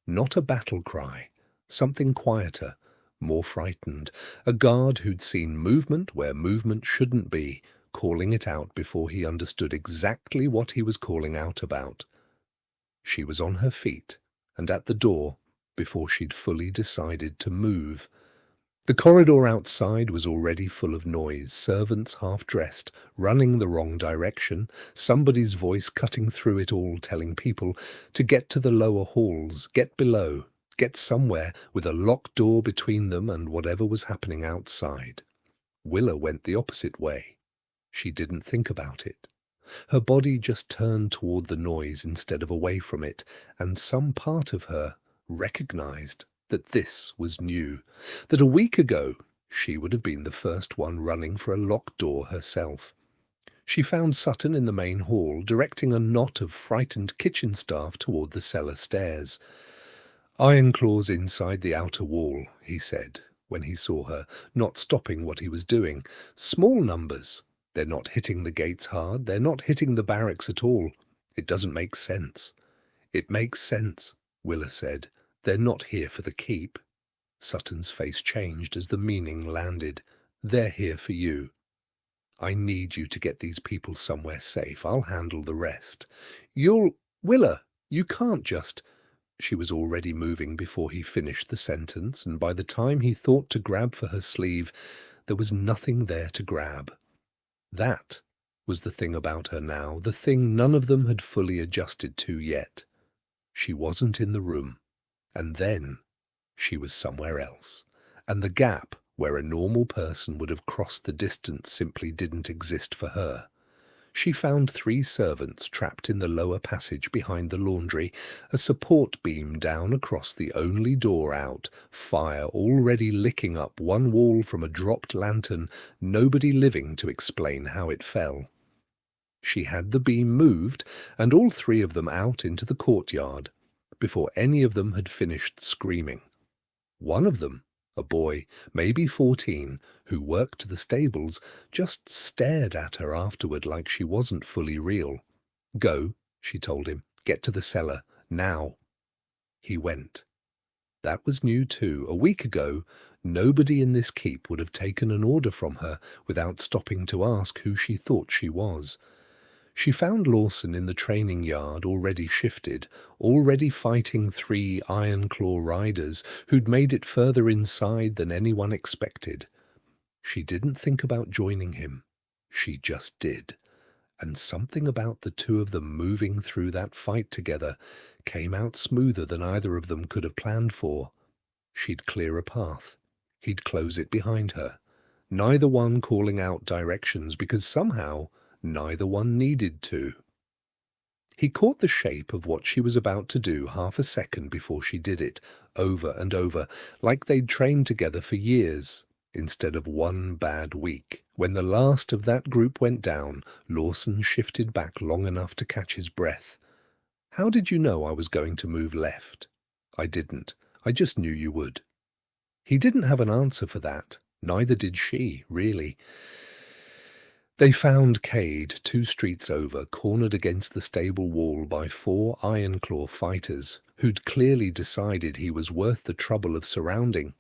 Not a battle cry, something quieter, more frightened, a guard who'd seen movement where movement shouldn't be, calling it out before he understood exactly what he was calling out about. She was on her feet and at the door before she'd fully decided to move. The corridor outside was already full of noise, servants half-dressed, running the wrong direction, somebody's voice cutting through it all telling people to get to the lower halls, get below, get somewhere with a locked door between them and whatever was happening outside. Willa went the opposite way. She didn't think about it. Her body just turned toward the noise instead of away from it, and some part of her recognized that this was new, that a week ago she would have been the first one running for a locked door herself. She found Sutton in the main hall, directing a knot of frightened kitchen staff toward the cellar stairs. "Iron claws inside the outer wall," he said, when he saw her, not stopping what he was doing. "Small numbers. They're not hitting the gates hard. They're not hitting the barracks at all. It doesn't make sense." "It makes sense," Willa said. "They're not here for the keep." Sutton's face changed as the meaning landed. "They're here for you. I need you to get these people somewhere safe. I'll handle the rest." "Willa, you can't just—" She was already moving before he finished the sentence, and by the time he thought to grab for her sleeve, there was nothing there to grab. That was the thing about her now, the thing none of them had fully adjusted to yet. She wasn't in the room, and then she was somewhere else, and the gap where a normal person would have crossed the distance simply didn't exist for her. She found 3 servants trapped in the lower passage behind the laundry, a support beam down across the only door out, fire already licking up one wall from a dropped lantern, nobody living to explain how it fell. She had the beam moved, and all 3 of them out into the courtyard, before any of them had finished screaming. One of them, a boy, maybe 14, who worked the stables, just stared at her afterward like she wasn't fully real. "Go," she told him. "Get to the cellar, now." He went. That was new too. A week ago, nobody in this keep would have taken an order from her without stopping to ask who she thought she was. She found Lawson in the training yard, already shifted, already fighting 3 Iron Claw riders who'd made it further inside than anyone expected. She didn't think about joining him. She just did. And something about the 2 of them moving through that fight together came out smoother than either of them could have planned for. She'd clear a path. He'd close it behind her. Neither one calling out directions because somehow neither one needed to. He caught the shape of what she was about to do half a second before she did it, over and over, like they'd trained together for years, instead of one bad week. When the last of that group went down, Lawson shifted back long enough to catch his breath. "How did you know I was going to move left?" "I didn't. I just knew you would." He didn't have an answer for that. Neither did she, really. They found Cade 2 streets over, cornered against the stable wall by 4 Iron Claw fighters, who'd clearly decided he was worth the trouble of surrounding.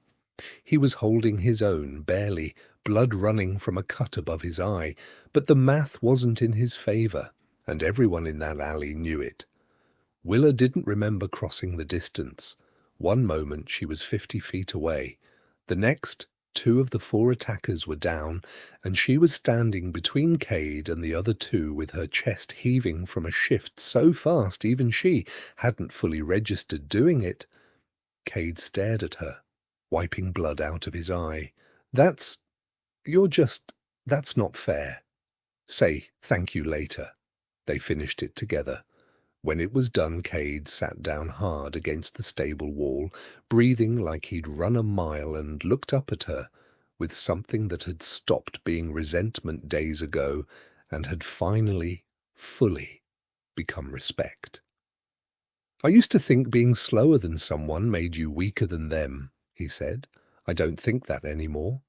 He was holding his own, barely, blood running from a cut above his eye, but the math wasn't in his favor, and everyone in that alley knew it. Willa didn't remember crossing the distance. One moment she was 50 feet away. The next, 2 of the 4 attackers were down, and she was standing between Cade and the other 2 with her chest heaving from a shift so fast even she hadn't fully registered doing it. Cade stared at her, wiping blood out of his eye. That's not fair. Say thank you later." They finished it together. When it was done, Cade sat down hard against the stable wall, breathing like he'd run a mile, and looked up at her with something that had stopped being resentment days ago and had finally fully become respect. I used to think being slower than someone made you weaker than them, he said. I don't think that anymore.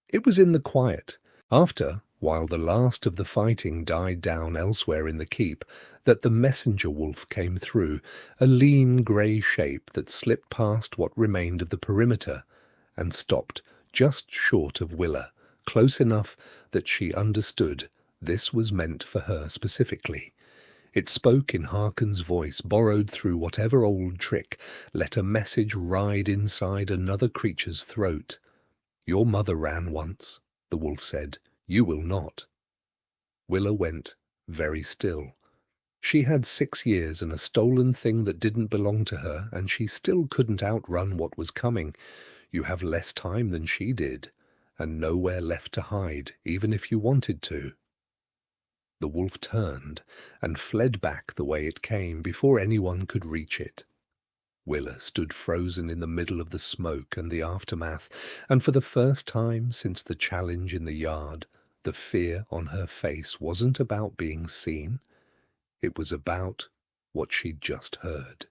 It was in the quiet, while the last of the fighting died down elsewhere in the keep, that the messenger wolf came through, a lean grey shape that slipped past what remained of the perimeter and stopped just short of Willa, close enough that she understood this was meant for her specifically. It spoke in Harkin's voice, borrowed through whatever old trick let a message ride inside another creature's throat. Your mother ran once, the wolf said. You will not. Willa went very still. She had 6 years and a stolen thing that didn't belong to her, and she still couldn't outrun what was coming. You have less time than she did, and nowhere left to hide, even if you wanted to. The wolf turned and fled back the way it came before anyone could reach it. Willa stood frozen in the middle of the smoke and the aftermath, and for the first time since the challenge in the yard, the fear on her face wasn't about being seen. It was about what she'd just heard.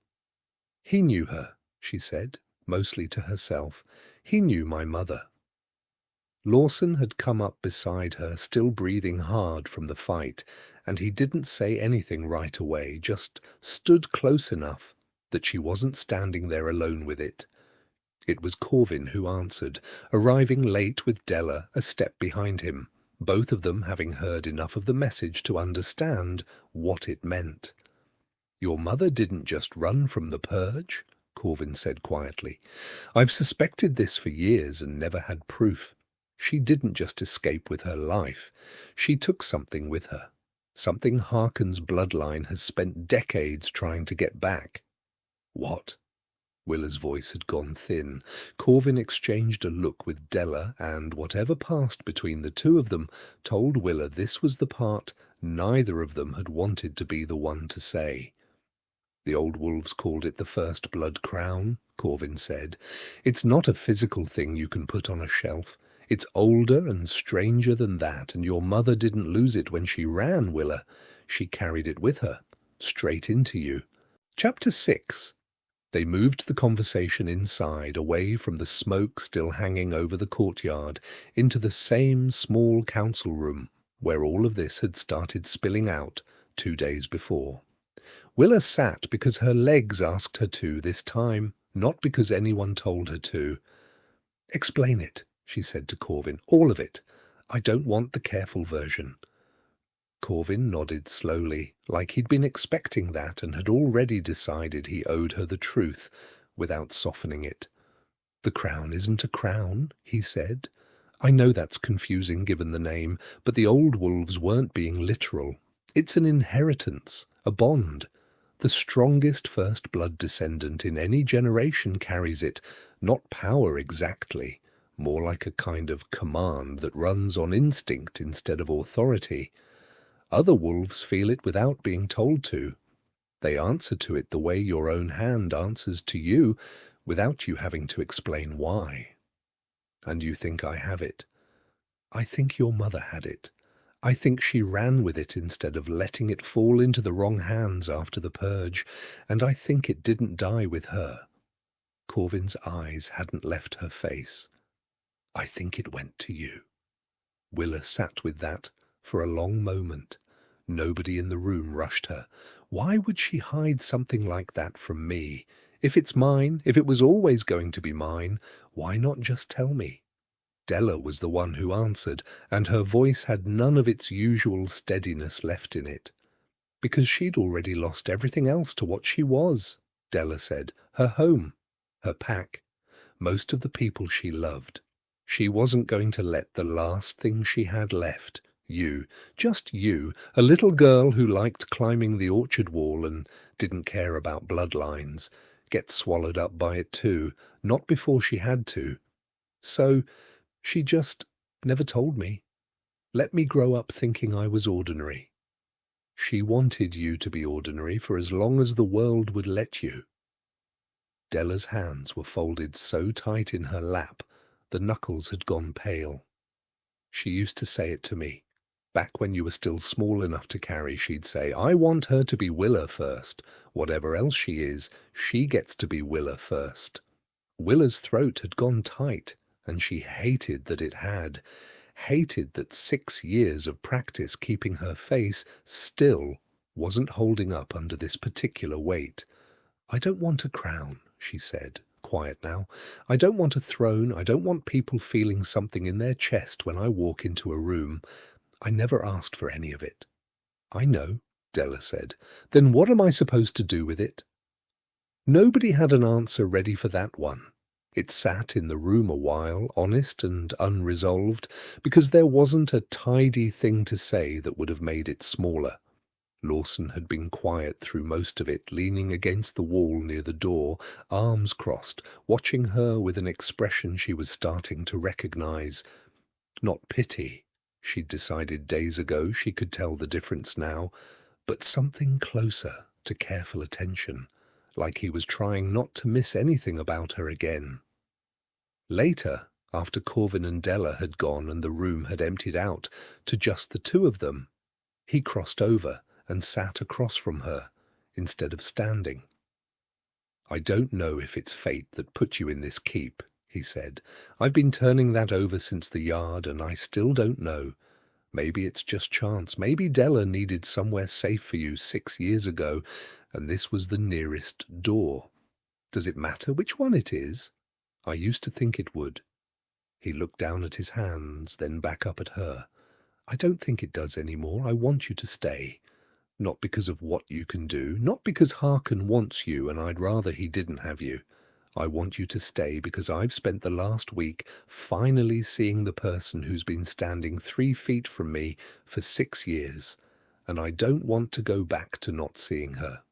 He knew her, she said, mostly to herself. He knew my mother. Lawson had come up beside her, still breathing hard from the fight, and he didn't say anything right away, just stood close enough that she wasn't standing there alone with it. It was Corvin who answered, arriving late with Della a step behind him, both of them having heard enough of the message to understand what it meant. Your mother didn't just run from the purge, Corvin said quietly. I've suspected this for years and never had proof. She didn't just escape with her life. She took something with her, something Harkin's bloodline has spent decades trying to get back. What? Willa's voice had gone thin. Corvin exchanged a look with Della, and whatever passed between the two of them told Willa this was the part neither of them had wanted to be the one to say. The old wolves called it the first blood crown, Corvin said. It's not a physical thing you can put on a shelf. It's older and stranger than that, and your mother didn't lose it when she ran, Willa. She carried it with her, straight into you. Chapter 6. They moved the conversation inside, away from the smoke still hanging over the courtyard, into the same small council room where all of this had started spilling out 2 days before. Willa sat because her legs asked her to this time, not because anyone told her to. Explain it, she said to Corvin, all of it. I don't want the careful version. Corvin nodded slowly, like he'd been expecting that and had already decided he owed her the truth, without softening it. The crown isn't a crown, he said. I know that's confusing given the name, but the old wolves weren't being literal. It's an inheritance, a bond. The strongest first blood descendant in any generation carries it, not power exactly, more like a kind of command that runs on instinct instead of authority. Other wolves feel it without being told to. They answer to it the way your own hand answers to you, without you having to explain why. And you think I have it? I think your mother had it. I think she ran with it instead of letting it fall into the wrong hands after the purge, and I think it didn't die with her. Corvin's eyes hadn't left her face. I think it went to you. Willa sat with that for a long moment. Nobody in the room rushed her. Why would she hide something like that from me? If it's mine, if it was always going to be mine, why not just tell me? Della was the one who answered, and her voice had none of its usual steadiness left in it. Because she'd already lost everything else to what she was, Della said. Her home, her pack, most of the people she loved. She wasn't going to let the last thing she had left, you, just you, a little girl who liked climbing the orchard wall and didn't care about bloodlines, get swallowed up by it too, not before she had to. So she just never told me. Let me grow up thinking I was ordinary. She wanted you to be ordinary for as long as the world would let you. Della's hands were folded so tight in her lap, the knuckles had gone pale. She used to say it to me, Back when you were still small enough to carry, she'd say, I want her to be Willa first. Whatever else she is, she gets to be Willa first. Willa's throat had gone tight, and she hated that it had. Hated that 6 years of practice keeping her face still wasn't holding up under this particular weight. I don't want a crown, she said, quiet now. I don't want a throne. I don't want people feeling something in their chest when I walk into a room. I never asked for any of it. I know, Della said. Then what am I supposed to do with it? Nobody had an answer ready for that one. It sat in the room a while, honest and unresolved, because there wasn't a tidy thing to say that would have made it smaller. Lawson had been quiet through most of it, leaning against the wall near the door, arms crossed, watching her with an expression she was starting to recognize. Not pity. She'd decided days ago she could tell the difference now, but something closer to careful attention, like he was trying not to miss anything about her again. Later, after Corvin and Della had gone and the room had emptied out to just the two of them, he crossed over and sat across from her instead of standing. I don't know if it's fate that put you in this keep, he said. I've been turning that over since the yard and I still don't know. Maybe it's just chance. Maybe Della needed somewhere safe for you 6 years ago and this was the nearest door. Does it matter which one it is? I used to think it would. He looked down at his hands, then back up at her. I don't think it does anymore. I want you to stay. Not because of what you can do, not because Harkin wants you and I'd rather he didn't have you. I want you to stay because I've spent the last week finally seeing the person who's been standing 3 feet from me for 6 years, and I don't want to go back to not seeing her.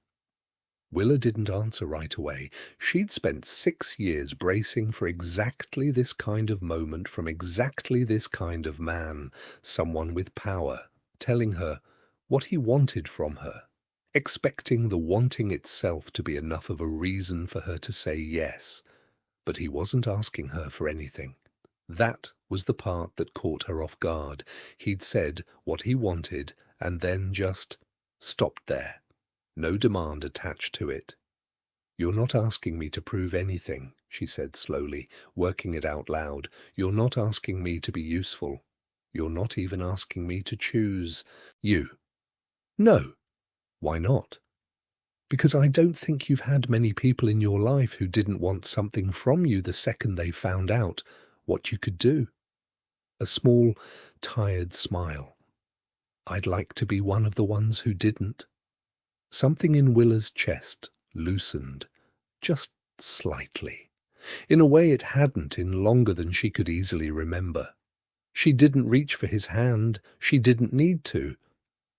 Willa didn't answer right away. She'd spent 6 years bracing for exactly this kind of moment from exactly this kind of man, someone with power, telling her what he wanted from her, expecting the wanting itself to be enough of a reason for her to say yes. But he wasn't asking her for anything. That was the part that caught her off guard. He'd said what he wanted and then just stopped there. No demand attached to it. You're not asking me to prove anything, she said slowly, working it out loud. You're not asking me to be useful. You're not even asking me to choose you. No. Why not? Because I don't think you've had many people in your life who didn't want something from you the second they found out what you could do. A small, tired smile. I'd like to be one of the ones who didn't. Something in Willa's chest loosened, just slightly, in a way it hadn't in longer than she could easily remember. She didn't reach for his hand, she didn't need to.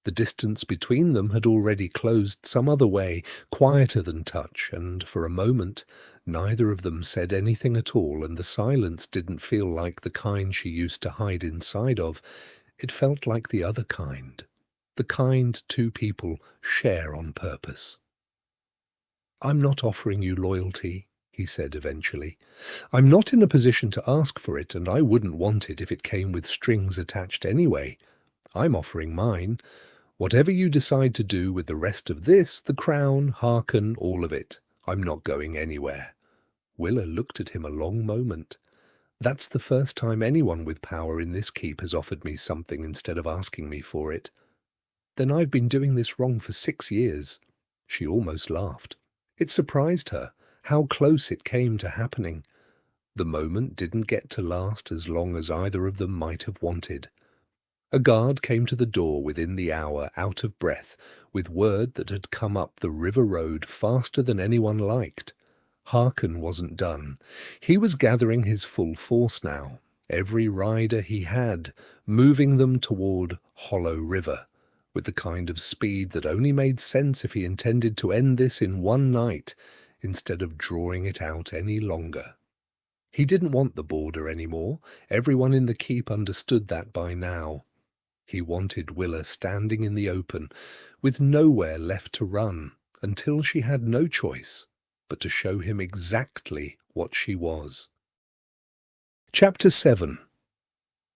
The distance between them had already closed some other way, quieter than touch, and for a moment neither of them said anything at all, and the silence didn't feel like the kind she used to hide inside of. It felt like the other kind. The kind two people share on purpose. I'm not offering you loyalty, he said eventually. I'm not in a position to ask for it, and I wouldn't want it if it came with strings attached anyway. I'm offering mine. Whatever you decide to do with the rest of this, the crown, Harkin, all of it, I'm not going anywhere. Willa looked at him a long moment. That's the first time anyone with power in this keep has offered me something instead of asking me for it. Then I've been doing this wrong for 6 years. She almost laughed. It surprised her how close it came to happening. The moment didn't get to last as long as either of them might have wanted. A guard came to the door within the hour, out of breath, with word that had come up the river road faster than anyone liked. Harkin wasn't done. He was gathering his full force now, every rider he had, moving them toward Hollow River, with the kind of speed that only made sense if he intended to end this in one night, instead of drawing it out any longer. He didn't want the border anymore. Everyone in the keep understood that by now. He wanted Willa standing in the open, with nowhere left to run, until she had no choice but to show him exactly what she was. Chapter 7.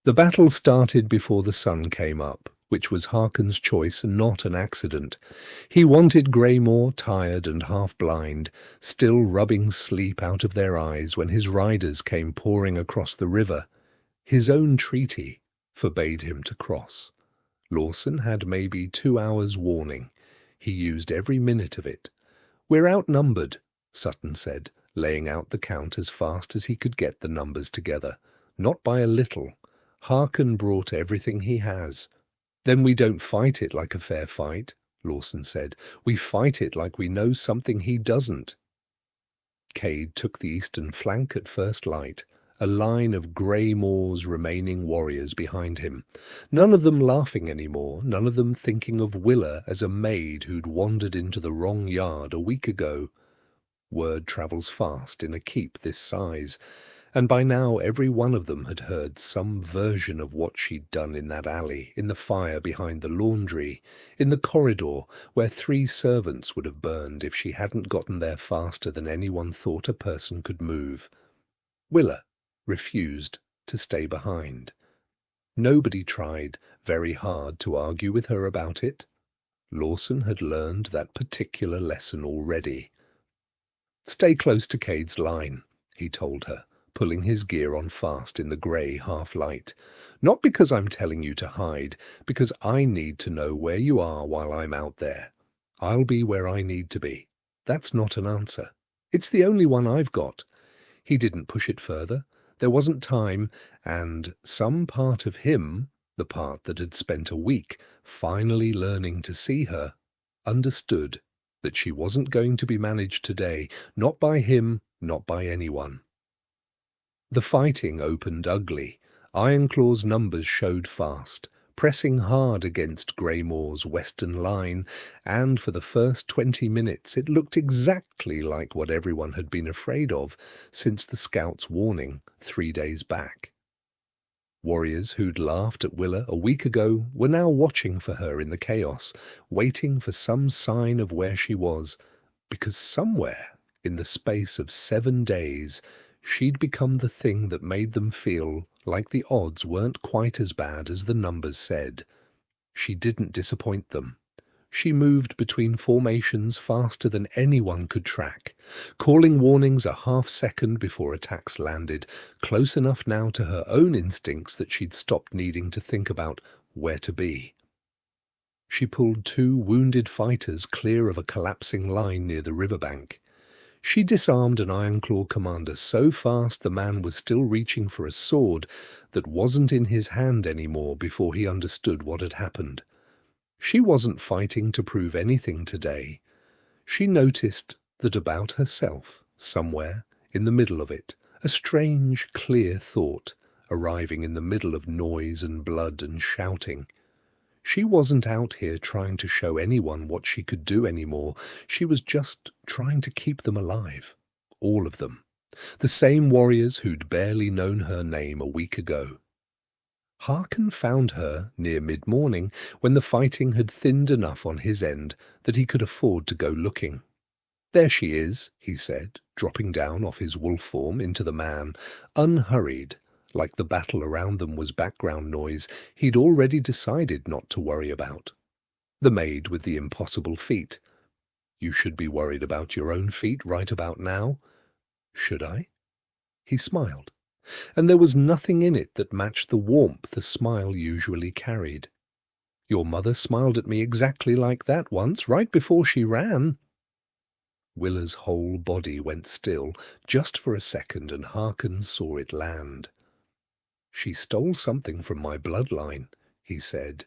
The battle started before the sun came up. which was Harkin's choice and not an accident. He wanted Greymore, tired and half-blind, still rubbing sleep out of their eyes when his riders came pouring across the river. His own treaty forbade him to cross. Lawson had maybe 2 hours' warning. He used every minute of it. "We're outnumbered," Sutton said, laying out the count as fast as he could get the numbers together. "Not by a little. Harkin brought everything he has." "Then we don't fight it like a fair fight," Lawson said. "We fight it like we know something he doesn't." Cade took the eastern flank at first light, a line of Greymoor's remaining warriors behind him. None of them laughing anymore, none of them thinking of Willa as a maid who'd wandered into the wrong yard a week ago. Word travels fast in a keep this size, and by now every one of them had heard some version of what she'd done in that alley, in the fire behind the laundry, in the corridor where 3 servants would have burned if she hadn't gotten there faster than anyone thought a person could move. Willa refused to stay behind. Nobody tried very hard to argue with her about it. Lawson had learned that particular lesson already. "Stay close to Cade's line," he told her, pulling his gear on fast in the grey half-light. "Not because I'm telling you to hide, because I need to know where you are while I'm out there. I'll be where I need to be. That's not an answer. It's the only one I've got." He didn't push it further. There wasn't time, and some part of him, the part that had spent a week finally learning to see her, understood that she wasn't going to be managed today, not by him, not by anyone. The fighting opened ugly. Ironclaw's numbers showed fast, pressing hard against Greymoor's western line, and for the first 20 minutes it looked exactly like what everyone had been afraid of since the scout's warning 3 days back. Warriors who'd laughed at Willa a week ago were now watching for her in the chaos, waiting for some sign of where she was, because somewhere in the space of 7 days she'd become the thing that made them feel like the odds weren't quite as bad as the numbers said. She didn't disappoint them. She moved between formations faster than anyone could track, calling warnings a half-second before attacks landed, close enough now to her own instincts that she'd stopped needing to think about where to be. She pulled 2 wounded fighters clear of a collapsing line near the riverbank. She disarmed an Ironclaw commander so fast the man was still reaching for a sword that wasn't in his hand anymore before he understood what had happened. She wasn't fighting to prove anything today. She noticed that about herself, somewhere in the middle of it, a strange, clear thought, arriving in the middle of noise and blood and shouting. She wasn't out here trying to show anyone what she could do anymore. She was just trying to keep them alive. All of them. The same warriors who'd barely known her name a week ago. Harkin found her near mid-morning when the fighting had thinned enough on his end that he could afford to go looking. "There she is," he said, dropping down off his wolf form into the man, unhurried, like the battle around them was background noise he'd already decided not to worry about. The maid with the impossible feat. "You should be worried about your own feet right about now." "Should I?" He smiled, and there was nothing in it that matched the warmth a smile usually carried. "Your mother smiled at me exactly like that once, right before she ran." Willa's whole body went still, just for a second, and Harkin saw it land. "She stole something from my bloodline," he said.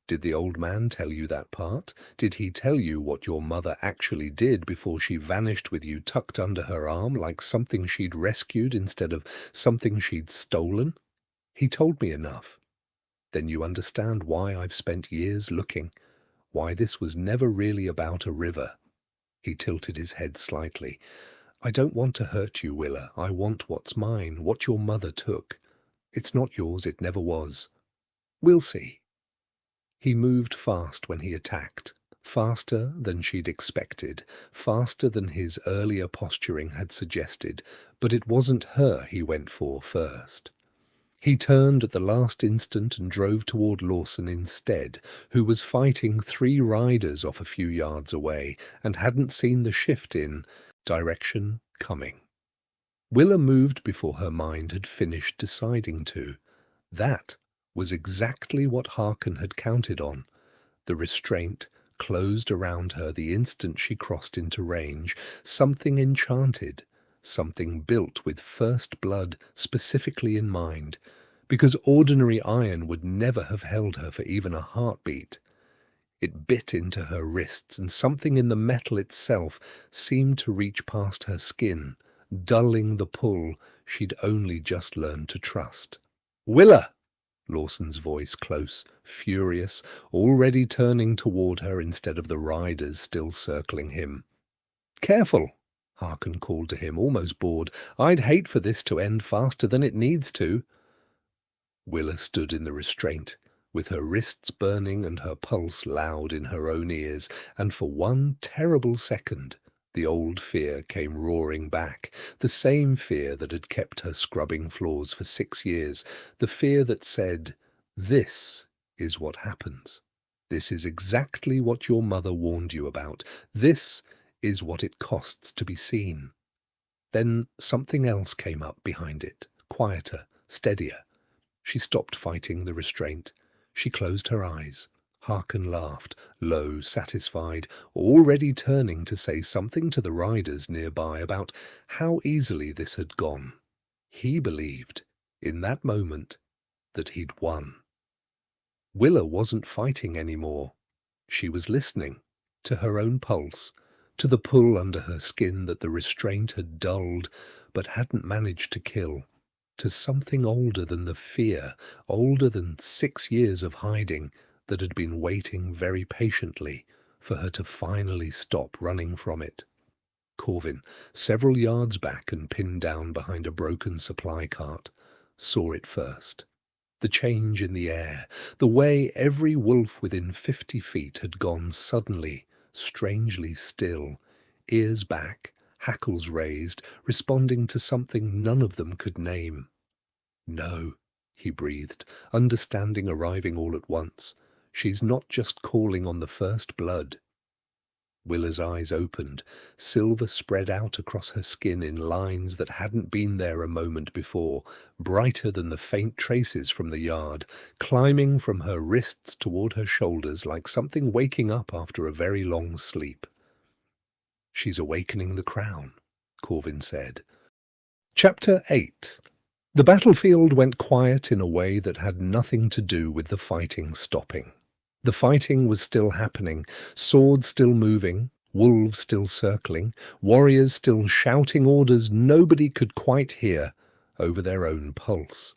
"Did the old man tell you that part? Did he tell you what your mother actually did before she vanished with you tucked under her arm like something she'd rescued instead of something she'd stolen? He told me enough. Then you understand why I've spent years looking, why this was never really about a river." He tilted his head slightly. "I don't want to hurt you, Willa. I want what's mine, what your mother took. It's not yours, it never was. We'll see." He moved fast when he attacked, faster than she'd expected, faster than his earlier posturing had suggested, but it wasn't her he went for first. He turned at the last instant and drove toward Lawson instead, who was fighting 3 riders off a few yards away and hadn't seen the shift in direction coming. Willa moved before her mind had finished deciding to. That was exactly what Harkin had counted on. The restraint closed around her the instant she crossed into range, something enchanted, something built with first blood specifically in mind, because ordinary iron would never have held her for even a heartbeat. It bit into her wrists, and something in the metal itself seemed to reach past her skin, dulling the pull she'd only just learned to trust. "Willa!" Lawson's voice, close, furious, already turning toward her instead of the riders still circling him. "Careful!" Harkin called to him, almost bored. "I'd hate for this to end faster than it needs to." Willa stood in the restraint, with her wrists burning and her pulse loud in her own ears, and for one terrible second the old fear came roaring back, the same fear that had kept her scrubbing floors for 6 years, the fear that said, "This is what happens. This is exactly what your mother warned you about. This is what it costs to be seen." Then something else came up behind it, quieter, steadier. She stopped fighting the restraint. She closed her eyes. Harkin laughed, low, satisfied, already turning to say something to the riders nearby about how easily this had gone. He believed, in that moment, that he'd won. Willa wasn't fighting anymore. She was listening, to her own pulse, to the pull under her skin that the restraint had dulled but hadn't managed to kill, to something older than the fear, older than 6 years of hiding, that had been waiting very patiently for her to finally stop running from it. Corvin, several yards back and pinned down behind a broken supply cart, saw it first. The change in the air, the way every wolf within 50 feet had gone suddenly, strangely still, ears back, hackles raised, responding to something none of them could name. "No," he breathed, understanding arriving all at once. "She's not just calling on the first blood." Willa's eyes opened, silver spread out across her skin in lines that hadn't been there a moment before, brighter than the faint traces from the yard, climbing from her wrists toward her shoulders like something waking up after a very long sleep. "She's awakening the crown," Corvin said. Chapter 8. The battlefield went quiet in a way that had nothing to do with the fighting stopping. The fighting was still happening, swords still moving, wolves still circling, warriors still shouting orders nobody could quite hear over their own pulse.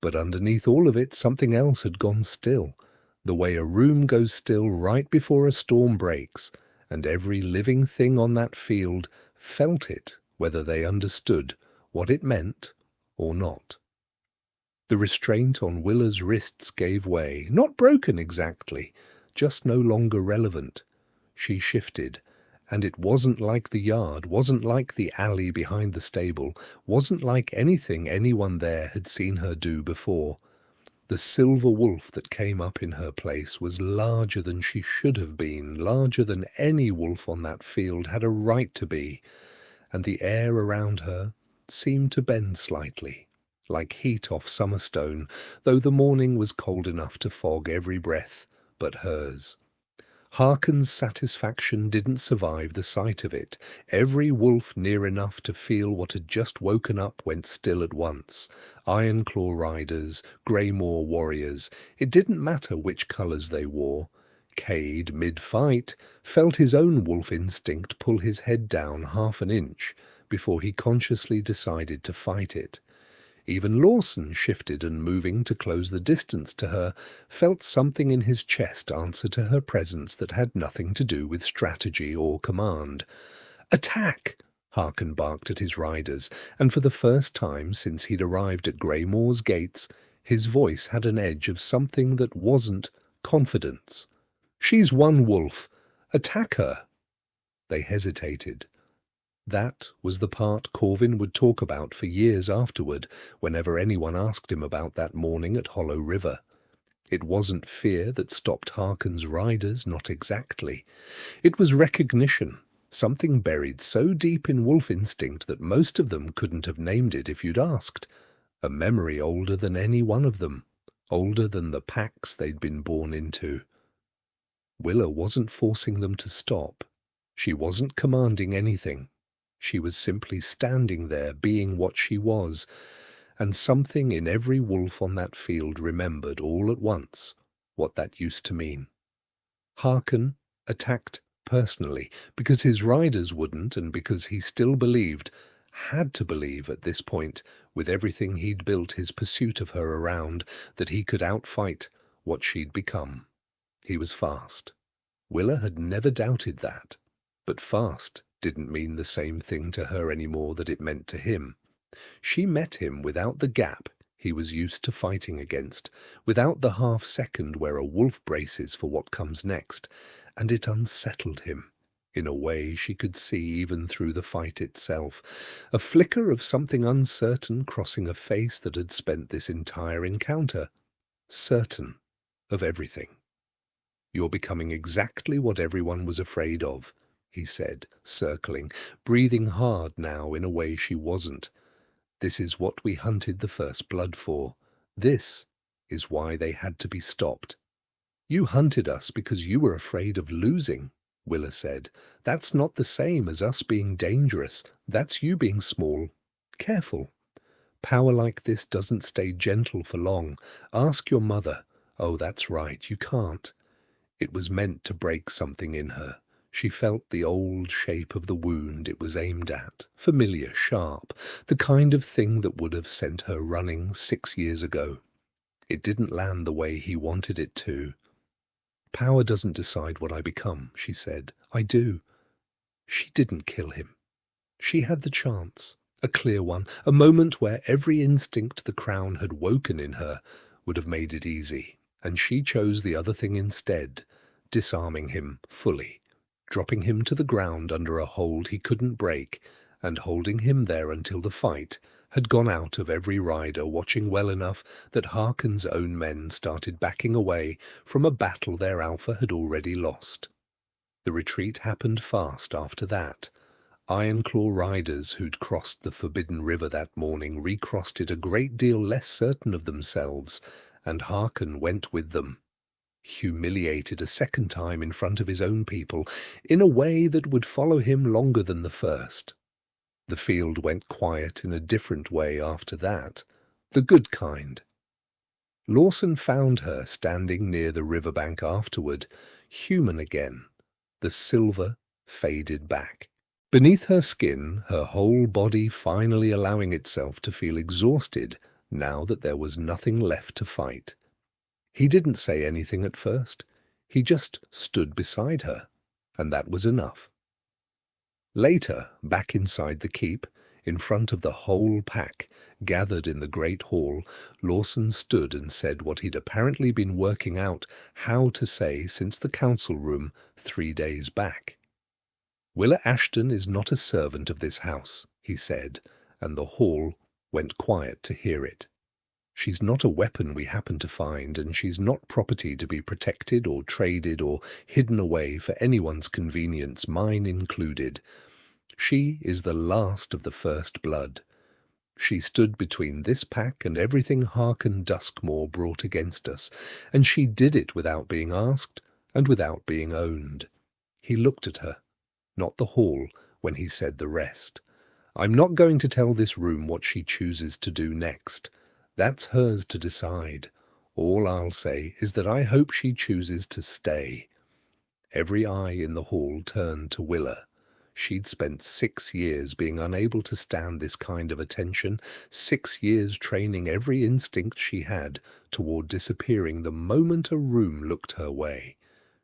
But underneath all of it, something else had gone still, the way a room goes still right before a storm breaks, and every living thing on that field felt it, whether they understood what it meant or not. The restraint on Willa's wrists gave way, not broken exactly, just no longer relevant. She shifted, and it wasn't like the yard, wasn't like the alley behind the stable, wasn't like anything anyone there had seen her do before. The silver wolf that came up in her place was larger than she should have been, larger than any wolf on that field had a right to be, and the air around her seemed to bend slightly, like heat off summer stone, though the morning was cold enough to fog every breath but hers. Harkin's satisfaction didn't survive the sight of it. Every wolf near enough to feel what had just woken up went still at once. Ironclaw riders, Greymoor warriors, it didn't matter which colours they wore. Cade, mid-fight, felt his own wolf instinct pull his head down 1/2 inch before he consciously decided to fight it. Even Lawson, shifted and moving to close the distance to her, felt something in his chest answer to her presence that had nothing to do with strategy or command. "Attack!" Harkin barked at his riders, and for the first time since he'd arrived at Greymoor's gates, his voice had an edge of something that wasn't confidence. "She's one wolf. Attack her!" They hesitated. That was the part Corvin would talk about for years afterward, whenever anyone asked him about that morning at Hollow River. It wasn't fear that stopped Harkon's riders, not exactly. It was recognition, something buried so deep in wolf instinct that most of them couldn't have named it if you'd asked. A memory older than any one of them, older than the packs they'd been born into. Willa wasn't forcing them to stop. She wasn't commanding anything. She was simply standing there being what she was, and something in every wolf on that field remembered all at once what that used to mean. Harkon attacked personally because his riders wouldn't, and because he still believed, had to believe at this point, with everything he'd built his pursuit of her around, that he could outfight what she'd become. He was fast. Willa had never doubted that, but fast didn't mean the same thing to her anymore that it meant to him. She met him without the gap he was used to fighting against, without the half-second where a wolf braces for what comes next, and it unsettled him, in a way she could see even through the fight itself, a flicker of something uncertain crossing a face that had spent this entire encounter, certain of everything. "You're becoming exactly what everyone was afraid of," he said, circling, breathing hard now in a way she wasn't. "This is what we hunted the first blood for. This is why they had to be stopped." "You hunted us because you were afraid of losing," Willa said. "That's not the same as us being dangerous. That's you being small. Careful. Power like this doesn't stay gentle for long. Ask your mother." "Oh, that's right, you can't." It was meant to break something in her. She felt the old shape of the wound it was aimed at, familiar, sharp, the kind of thing that would have sent her running 6 years ago. It didn't land the way he wanted it to. "Power doesn't decide what I become," she said. "I do." She didn't kill him. She had the chance, a clear one, a moment where every instinct the crown had woken in her would have made it easy, and she chose the other thing instead, disarming him fully, dropping him to the ground under a hold he couldn't break, and holding him there until the fight had gone out of every rider watching well enough that Harkon's own men started backing away from a battle their alpha had already lost. The retreat happened fast after that. Ironclaw riders who'd crossed the Forbidden River that morning recrossed it a great deal less certain of themselves, and Harkon went with them. Humiliated a second time in front of his own people, in a way that would follow him longer than the first. The field went quiet in a different way after that, the good kind. Lawson found her standing near the riverbank afterward, human again, the silver faded back. Beneath her skin, her whole body finally allowing itself to feel exhausted now that there was nothing left to fight. He didn't say anything at first. He just stood beside her, and that was enough. Later, back inside the keep, in front of the whole pack, gathered in the great hall, Lawson stood and said what he'd apparently been working out how to say since the council room 3 days back. "Willa Ashton is not a servant of this house," he said, and the hall went quiet to hear it. "She's not a weapon we happen to find, and she's not property to be protected or traded or hidden away for anyone's convenience, mine included. She is the last of the first blood. She stood between this pack and everything Harkon Duskmore brought against us, and she did it without being asked and without being owned." He looked at her, not the hall, when he said the rest. "I'm not going to tell this room what she chooses to do next. That's hers to decide. All I'll say is that I hope she chooses to stay." Every eye in the hall turned to Willa. She'd spent 6 years being unable to stand this kind of attention, 6 years training every instinct she had toward disappearing the moment a room looked her way.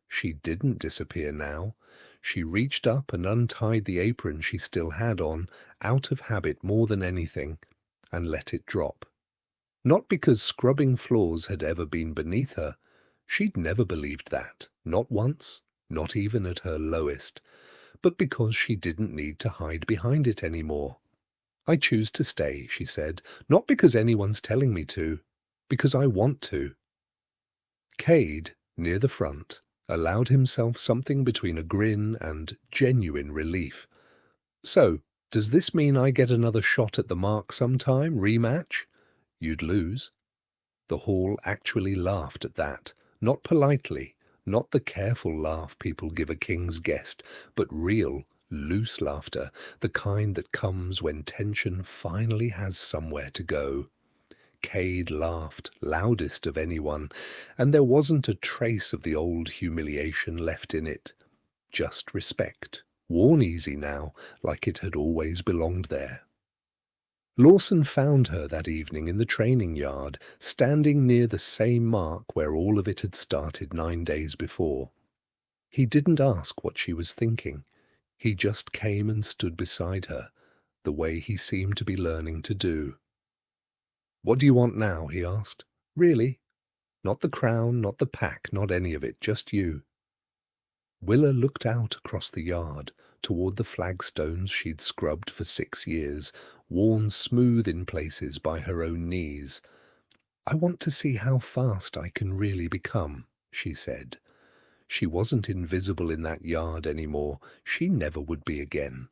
She didn't disappear now. She reached up and untied the apron she still had on, out of habit more than anything, and let it drop. Not because scrubbing floors had ever been beneath her. She'd never believed that, not once, not even at her lowest. but because she didn't need to hide behind it anymore. "I choose to stay," she said, "not because anyone's telling me to, because I want to." Cade, near the front, allowed himself something between a grin and genuine relief. "So, does this mean I get another shot at the mark sometime? Rematch?" "You'd lose." The hall actually laughed at that, not politely, not the careful laugh people give a king's guest, but real, loose laughter, the kind that comes when tension finally has somewhere to go. Cade laughed, loudest of anyone, and there wasn't a trace of the old humiliation left in it. Just respect, worn easy now, like it had always belonged there. Lawson found her that evening in the training yard, standing near the same mark where all of it had started 9 days before. He didn't ask what she was thinking. He just came and stood beside her, the way he seemed to be learning to do. "What do you want now?" he asked. "Really? Not the crown, not the pack, not any of it, just you." Willa looked out across the yard, toward the flagstones she'd scrubbed for 6 years, worn smooth in places by her own knees. "I want to see how fast I can really become," she said. She wasn't invisible in that yard anymore. She never would be again.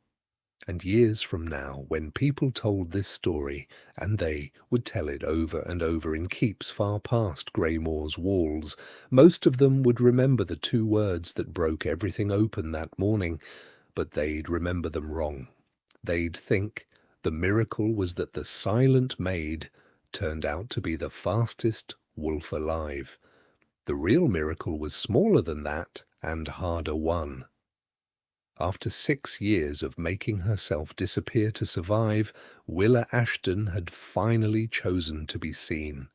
And years from now, when people told this story, and they would tell it over and over in keeps far past Greymoor's walls, most of them would remember the 2 words that broke everything open that morning, but they'd remember them wrong. They'd think the miracle was that the silent maid turned out to be the fastest wolf alive. The real miracle was smaller than that and harder won. After 6 years of making herself disappear to survive, Willa Ashton had finally chosen to be seen.